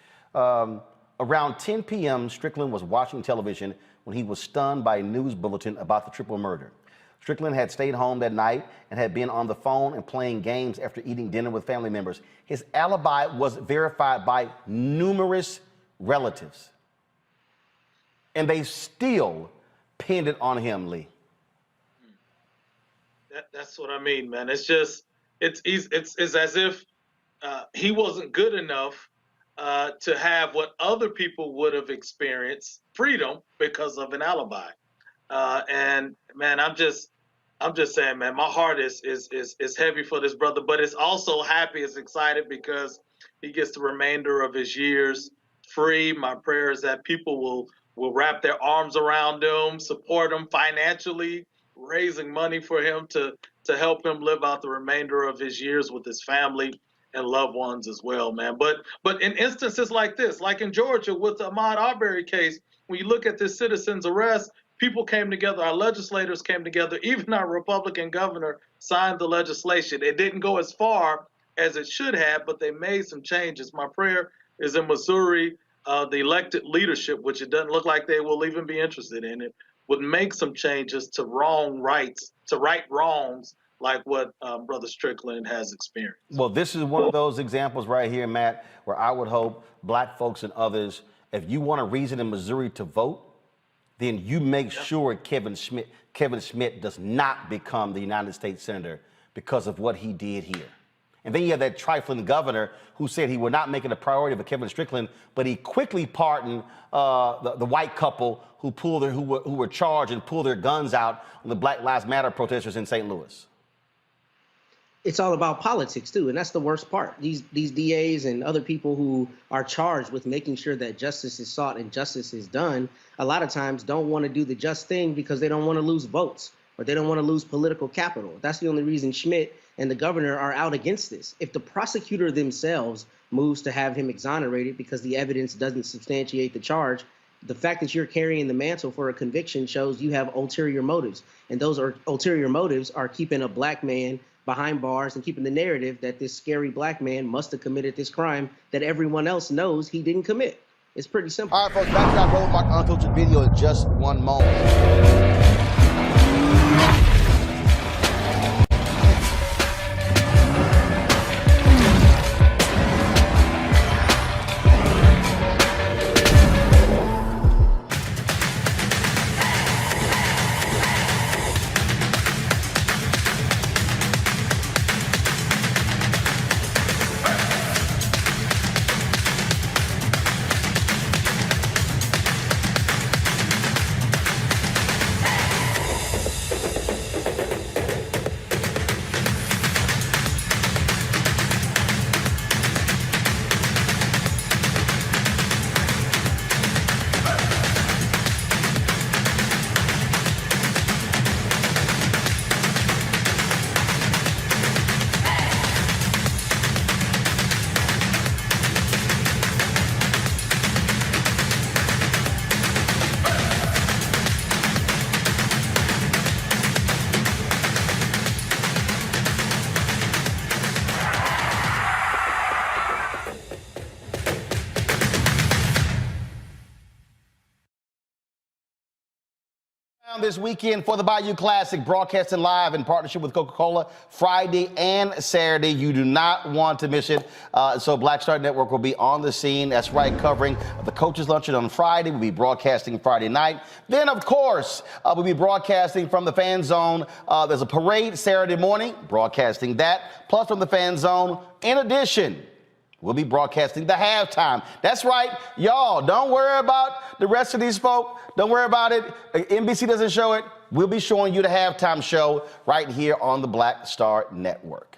Around 10 p.m., Strickland was watching television when he was stunned by a news bulletin about the triple murder. Strickland had stayed home that night and had been on the phone and playing games after eating dinner with family members. His alibi was verified by numerous relatives. And they still pinned it on him, Lee. That's what I mean, man. It's just, it's as if he wasn't good enough to have what other people would have experienced, freedom, because of an alibi. And man, I'm just saying, man, my heart is heavy for this brother, but it's also happy, it's excited because he gets the remainder of his years free. My prayer is that people will wrap their arms around him, support him financially, raising money for him to help him live out the remainder of his years with his family and loved ones as well, man. But in instances like this, like in Georgia with the Ahmaud Arbery case, when you look at this citizen's arrest, people came together, our legislators came together, even our Republican governor signed the legislation. It didn't go as far as it should have, but they made some changes. My prayer is in Missouri, the elected leadership, which it doesn't look like they will even be interested in it, would make some changes to right wrongs like what Brother Strickland has experienced. Well, this is one of those examples right here, Matt, where I would hope black folks and others, if you want a reason in Missouri to vote, then you make sure Kevin Schmidt does not become the United States Senator because of what he did here. And then you have that trifling governor who said he would not make it a priority for Kevin Strickland, but he quickly pardoned the white couple who were charged and pulled their guns out on the Black Lives Matter protesters in St. Louis. It's all about politics too, and that's the worst part. These DAs and other people who are charged with making sure that justice is sought and justice is done, a lot of times don't want to do the just thing because they don't want to lose votes or they don't want to lose political capital. That's the only reason Schmidt and the governor are out against this. If the prosecutor themselves moves to have him exonerated because the evidence doesn't substantiate the charge, the fact that you're carrying the mantle for a conviction shows you have ulterior motives. And those ulterior motives are keeping a black man behind bars and keeping the narrative that this scary black man must have committed this crime that everyone else knows he didn't commit. It's pretty simple. All right, folks, back to that Roland Mark Unfiltered video in just one moment. this weekend for the Bayou Classic, broadcasting live in partnership with Coca-Cola Friday and Saturday. You do not want to miss it. So Black Star Network will be on the scene. That's right, covering the Coaches Luncheon on Friday. We'll be broadcasting Friday night. Then, of course, we'll be broadcasting from the Fan Zone. There's a parade Saturday morning, broadcasting that. Plus from the Fan Zone, in addition, we'll be broadcasting the halftime. That's right, y'all. Don't worry about the rest of these folk. Don't worry about it. NBC doesn't show it. We'll be showing you the halftime show right here on the Black Star Network.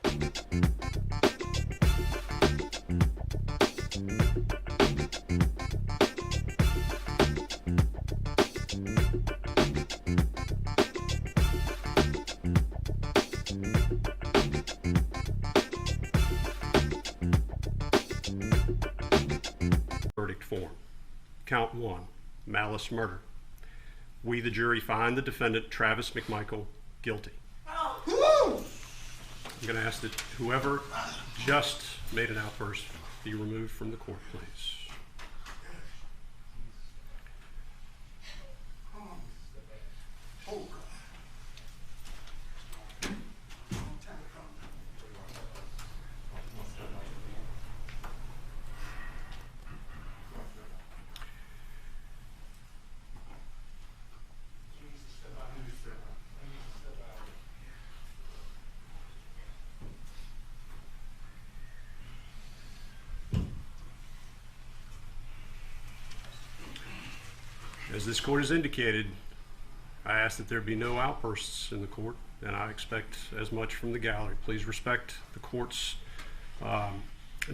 Verdict form. Count 1, malice murder. We, the jury, find the defendant, Travis McMichael, guilty. I'm going to ask that whoever just made an outburst be removed from the court, please. As this court has indicated, I ask that there be no outbursts in the court, and I expect as much from the gallery. Please respect the court's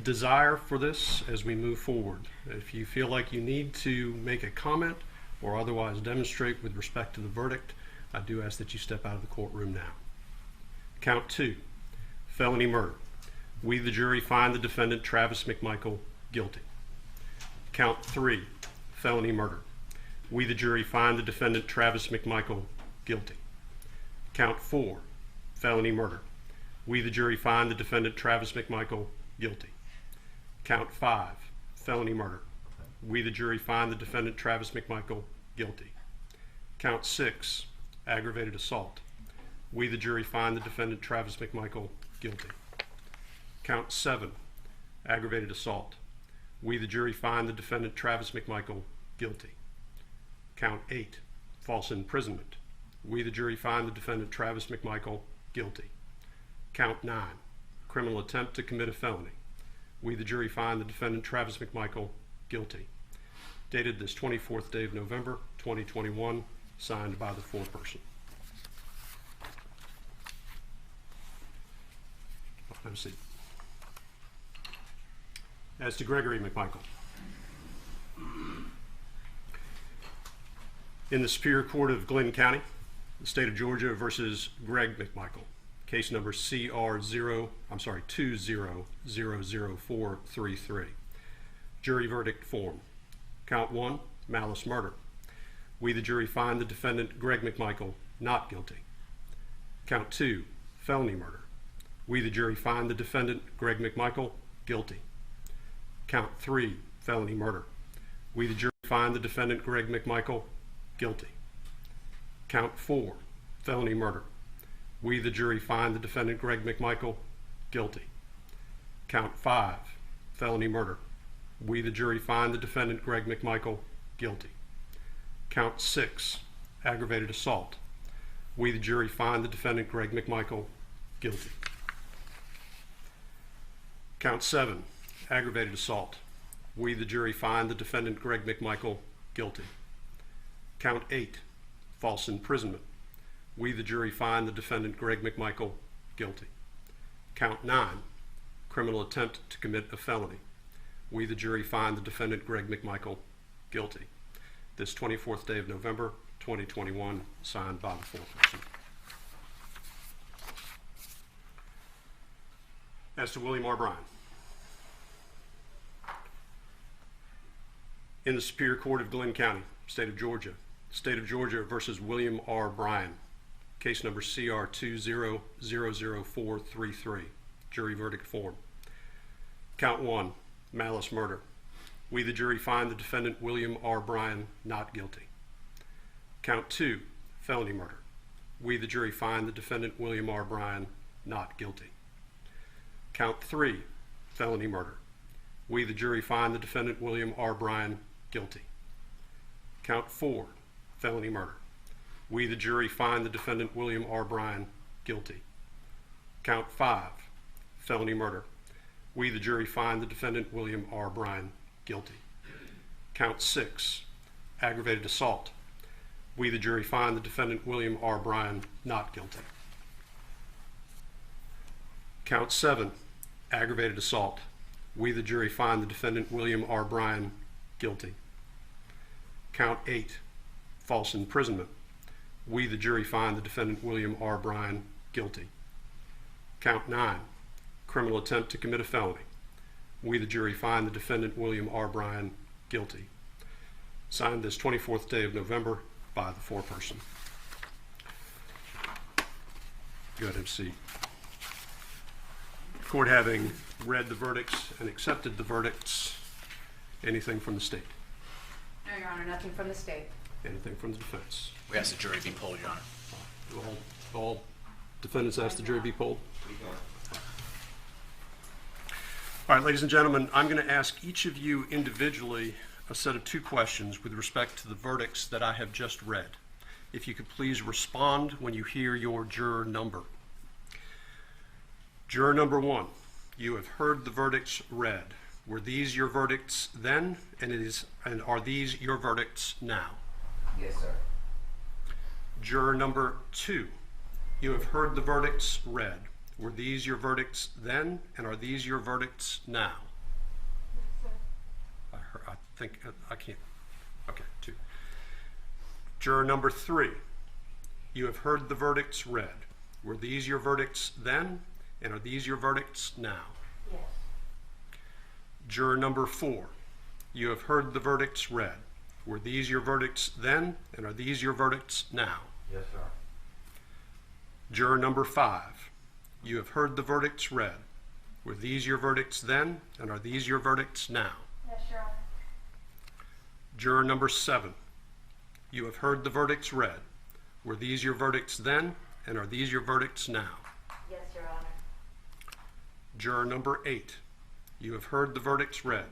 desire for this as we move forward. If you feel like you need to make a comment or otherwise demonstrate with respect to the verdict, I do ask that you step out of the courtroom now. Count 2, felony murder. We, the jury, find the defendant, Travis McMichael, guilty. Count 3, felony murder. We, the jury, find the defendant, Travis McMichael, guilty. Count 4, felony murder. We, the jury, find the defendant, Travis McMichael, guilty. Count 5, felony murder. We, the jury, find the defendant, Travis McMichael, guilty. Count 6, aggravated assault. We, the jury, find the defendant, Travis McMichael, guilty. Count 7, aggravated assault. We, the jury, find the defendant, Travis McMichael, guilty. Count 8, false imprisonment. We, the jury, find the defendant, Travis McMichael, guilty. Count 9, criminal attempt to commit a felony. We, the jury, find the defendant, Travis McMichael, guilty. Dated this 24th day of November, 2021, signed by the foreperson. Have a seat. As to Gregory McMichael. In the Superior Court of Glenn County, the state of Georgia versus Greg McMichael, case number CR20000433. Jury verdict form. Count 1, malice murder. We, the jury, find the defendant, Greg McMichael, not guilty. Count 2, felony murder. We, the jury, find the defendant, Greg McMichael, guilty. Count 3, felony murder. We, the jury, find the defendant, Greg McMichael, guilty. Count 4, felony murder. We, the jury, find the defendant, Greg McMichael, guilty. Count 5, felony murder. We, the jury, find the defendant, Greg McMichael, guilty. Count 6, aggravated assault. We, the jury, find the defendant, Greg McMichael, guilty. Count 7, aggravated assault. We, the jury, find the defendant, Greg McMichael, guilty. Count 8, false imprisonment. We, the jury, find the defendant, Greg McMichael, guilty. Count 9, criminal attempt to commit a felony. We, the jury, find the defendant, Greg McMichael, guilty. This 24th day of November, 2021, signed by the foreperson. As to William R. Bryan. In the Superior Court of Glenn County, state of Georgia versus William R. Bryan, case number CR20000433. Jury verdict form. Count 1, malice murder. We, the jury, find the defendant, William R. Bryan, not guilty. Count 2, felony murder. We, the jury, find the defendant William R. Bryan not guilty. Count 3, felony murder. We, the jury, find the defendant William R. Bryan guilty. Count 4, felony murder. We, the jury, find the defendant William R. Bryan guilty. Count 5, felony murder. We, the jury, find the defendant William R. Bryan guilty. Count 6, aggravated assault. We, the jury, find the defendant William R. Bryan not guilty. Count 7, aggravated assault. We, the jury, find the defendant William R. Bryan guilty. Count 8, false imprisonment. We, the jury, find the defendant William R. Bryan guilty. Count 9, criminal attempt to commit a felony. We, the jury, find the defendant William R. Bryan guilty. Signed this 24th day of November by the foreperson. Go ahead and have a seat. Court having read the verdicts and accepted the verdicts, anything from the state? No, Your Honor, nothing from the state. Anything from the defense? We ask the jury be polled, Your Honor. All defendants ask the jury be polled? All right, ladies and gentlemen, I'm going to ask each of you individually a set of 2 questions with respect to the verdicts that I have just read. If you could please respond when you hear your juror number. Juror number 1, you have heard the verdicts read. Were these your verdicts then, and are these your verdicts now? Yes, sir. Juror number 2, you have heard the verdicts read. Were these your verdicts then, and are these your verdicts now? Yes, sir. I think I can't. Okay, 2. Juror number 3, you have heard the verdicts read. Were these your verdicts then, and are these your verdicts now? Yes. Juror number 4, you have heard the verdicts read. Were these your verdicts then, and are these your verdicts now? Yes, sir. Juror number 5, you have heard the verdicts read. Were these your verdicts then, and are these your verdicts now? Yes, Your Honor. Juror number 7, you have heard the verdicts read. Were these your verdicts then, and are these your verdicts now? Yes, Your Honor. Juror number 8, you have heard the verdicts read.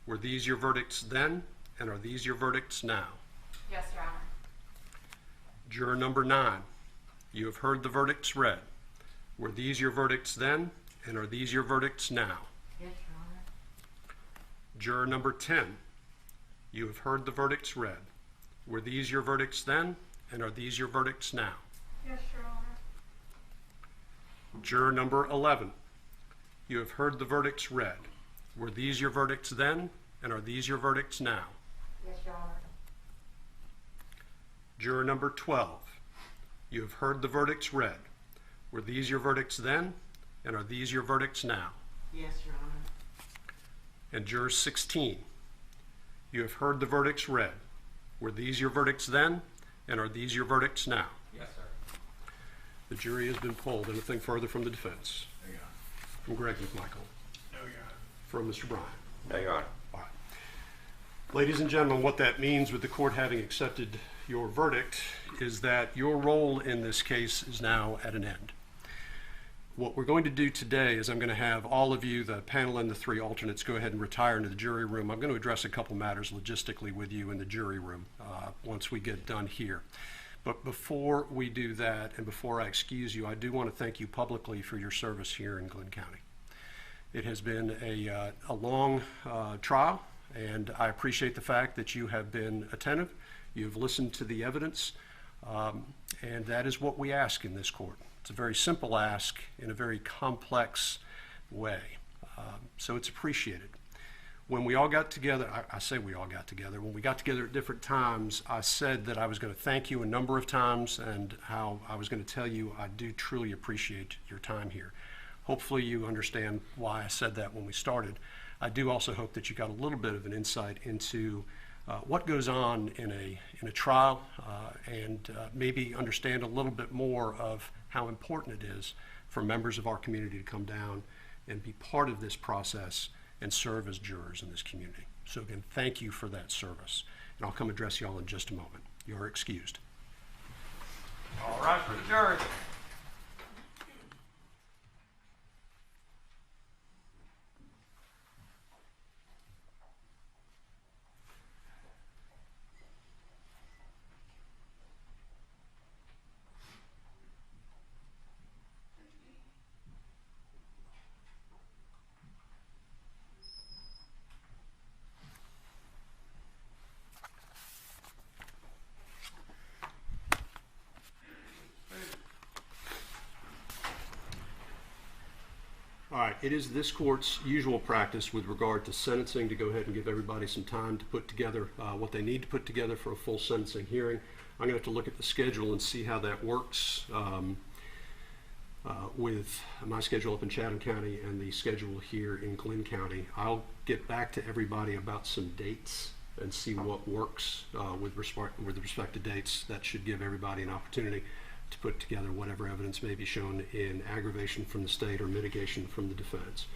Were these your verdicts then, and are these your verdicts now? Yes, Your Honor. Juror number 9, you have heard the verdicts read. Were these your verdicts then, and are these your verdicts now? Yes, Your Honor. Juror number 10, you have heard the verdicts read. Were these your verdicts then, and are these your verdicts now? Yes, Your Honor. Juror number 11, you have heard the verdicts read. Were these your verdicts then, and are these your verdicts now? Yes, Your Honor. Juror number 12, you have heard the verdicts read. Were these your verdicts then, and are these your verdicts now? Yes, Your Honor. And juror 16, you have heard the verdicts read. Were these your verdicts then, and are these your verdicts now? Yes, sir. The jury has been polled. Anything further from the defense? No, Your Honor. From Greg McMichael? No, Your Honor. From Mr. Bryan? No, Your Honor. All right. Ladies and gentlemen, what that means with the court having accepted your verdict is that your role in this case is now at an end. What we're going to do today is I'm going to have all of you, the panel and the 3 alternates, go ahead and retire into the jury room. I'm going to address a couple matters logistically with you in the jury room once we get done here. But before we do that, and before I excuse you, I do want to thank you publicly for your service here in Glenn County. It has been a long trial, and I appreciate the fact that you have been attentive. You've listened to the evidence, and that is what we ask in this court. It's a very simple ask in a very complex way, so it's appreciated. When we all got together, I say we all got together, when we got together at different times, I said that I was going to thank you a number of times and how I was going to tell you I do truly appreciate your time here. Hopefully you understand why I said that when we started. I do also hope that you got a little bit of an insight into what goes on in a trial and maybe understand a little bit more of how important it is for members of our community to come down and be part of this process and serve as jurors in this community. So again, thank you for that service. And I'll come address you all in just a moment. You're excused. All right, for the jury. All right, it is this court's usual practice with regard to sentencing to go ahead and give everybody some time to put together what they need to put together for a full sentencing hearing. I'm going to have to look at the schedule and see how that works with my schedule up in Chatham County and the schedule here in Glenn County. I'll get back to everybody about some dates and see what works with respect to dates. That should give everybody an opportunity to put together whatever evidence may be shown in aggravation from the state or mitigation from the defense.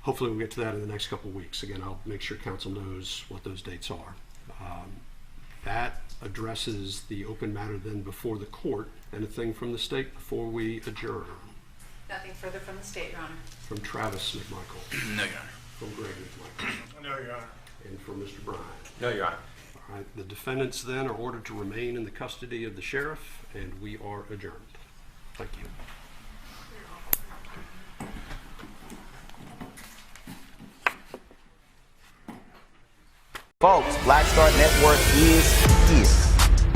Hopefully we'll get to that in the next couple of weeks. Again, I'll make sure council knows what those dates are. That addresses the open matter then before the court. Anything from the state before we adjourn? Nothing further from the state, Your Honor. From Travis McMichael? No, Your Honor. From Greg McMichael? No, Your Honor. And from Mr. Bryan? No, Your Honor. All right, the defendants then are ordered to remain in the custody of the sheriff, and we are adjourned. Thank you. Folks, Black Star Network is here.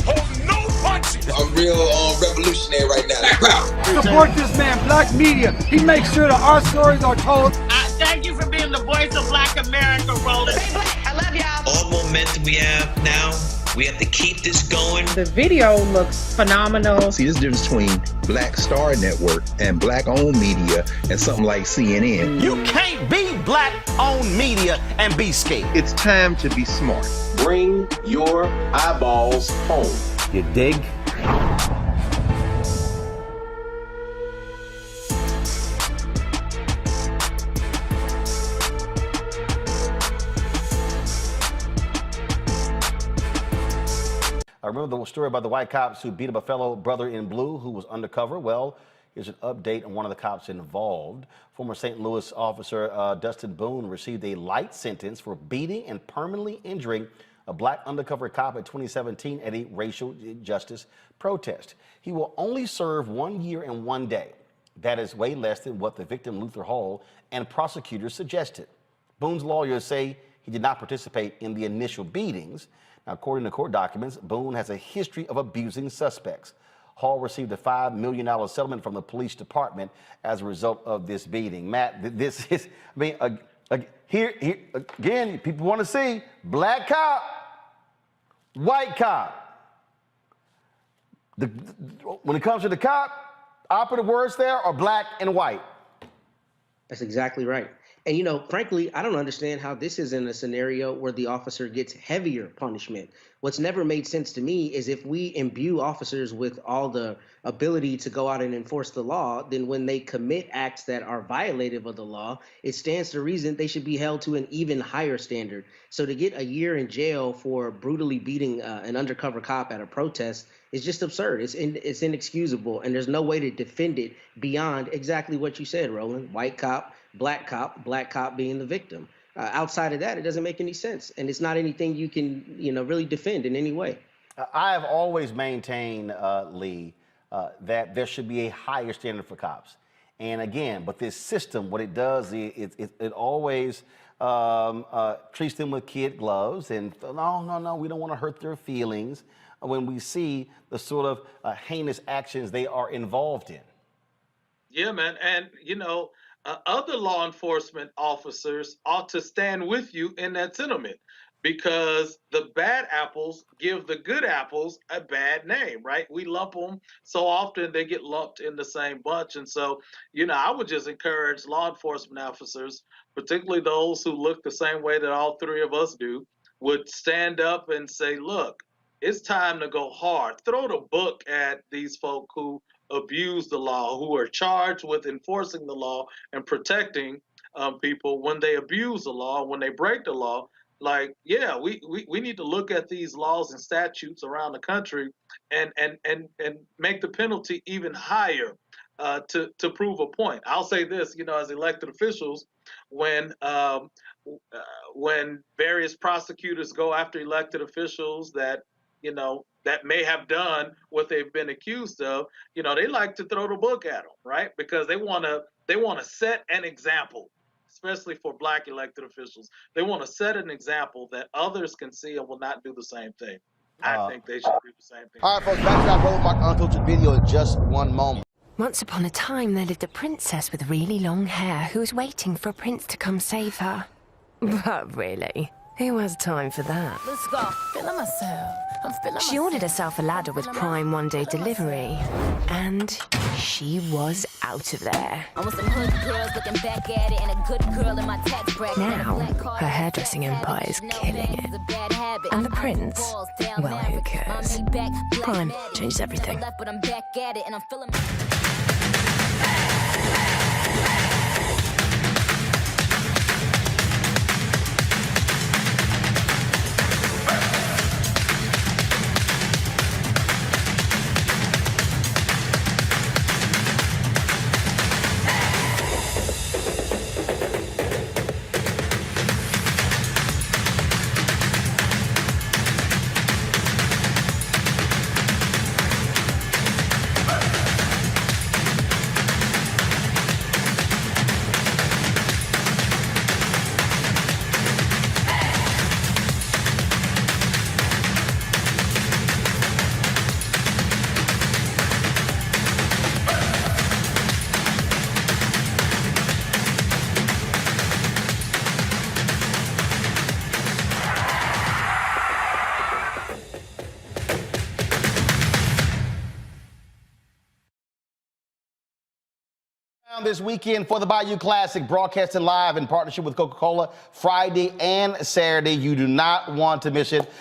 Hold no punches. I'm real revolutionary right now. Support this man, Black Media. He makes sure that our stories are told. Thank you for being the voice of Black America, Roland. Stay black. I love y'all. All momentum we have now, we have to keep this going. The video looks phenomenal. See, there's a difference between Black Star Network and black-owned media and something like CNN. You can't be black-owned media and be scared. It's time to be smart. Bring your eyeballs home. You dig? I remember the story about the white cops who beat up a fellow brother in blue who was undercover. Well, here's an update on one of the cops involved. Former St. Louis officer Dustin Boone received a light sentence for beating and permanently injuring a black undercover cop in 2017 at a racial justice protest. He will only serve 1 year and 1 day. That is way less than what the victim, Luther Hall, and prosecutors suggested. Boone's lawyers say he did not participate in the initial beatings. Now, according to court documents, Boone has a history of abusing suspects. Hall received a $5 million settlement from the police department as a result of this beating. Matt, this is, I mean, here again, people want to see black cop, white cop. When it comes to the cop, operative words there are black and white. That's exactly right. And, you know, frankly, I don't understand how this isn't a scenario where the officer gets heavier punishment. What's never made sense to me is if we imbue officers with all the ability to go out and enforce the law, then when they commit acts that are violative of the law, it stands to reason they should be held to an even higher standard. So to get a year in jail for brutally beating an undercover cop at a protest is just absurd. It's inexcusable, and there's no way to defend it beyond exactly what you said, Roland. White cop, black cop being the victim. Outside of that, it doesn't make any sense, and it's not anything you can, really defend in any way. I have always maintained, Lee, that there should be a higher standard for cops. And again, but this system, what it does, it always treats them with kid gloves, and no, we don't want to hurt their feelings when we see the sort of heinous actions they are involved in. Yeah, man, and other law enforcement officers ought to stand with you in that sentiment, because the bad apples give the good apples a bad name, right? We lump them so often, they get lumped in the same bunch. And so, I would just encourage law enforcement officers, particularly those who look the same way that all three of us do, would stand up and say, look, it's time to go hard. Throw the book at these folk who abuse the law, who are charged with enforcing the law and protecting people. When they abuse the law, when they break the law, like, yeah, we need to look at these laws and statutes around the country and make the penalty even higher to prove a point. I'll say this, as elected officials, when various prosecutors go after elected officials that that may have done what they've been accused of, they like to throw the book at them, right? Because they want to set an example, especially for Black elected officials. They want to set an example that others can see and will not do the same thing. I think they should do the same thing. All right, folks, back to that Roland Mark unfiltered video in just one moment. Once upon a time, there lived a princess with really long hair who was waiting for a prince to come save her. But really, who has time for that? Let's go. Feeling myself. I'm feeling She ordered herself a ladder with Prime one-day delivery, and she was out of there. I want some hood girls looking back at it and a good girl in my tax bracket. Now, her hairdressing empire is killing it. And the prince? Well, who cares? Prime changes everything. But I'm back at it and I'm feeling this weekend for the Bayou Classic, broadcasting live in partnership with Coca-Cola Friday and Saturday. You do not want to miss it.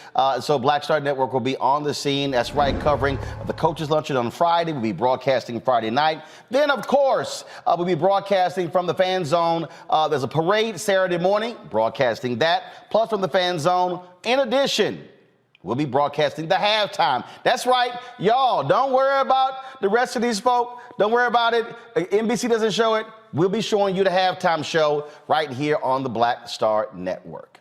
So Black Star Network will be on the scene. That's right, covering the Coaches Luncheon on Friday. We'll be broadcasting Friday night. Then, of course, we'll be broadcasting from the Fan Zone. There's a parade Saturday morning, broadcasting that. Plus from the Fan Zone, in addition, we'll be broadcasting the halftime. That's right, y'all. Don't worry about the rest of these folk. Don't worry about it. NBC doesn't show it. We'll be showing you the halftime show right here on the Black Star Network.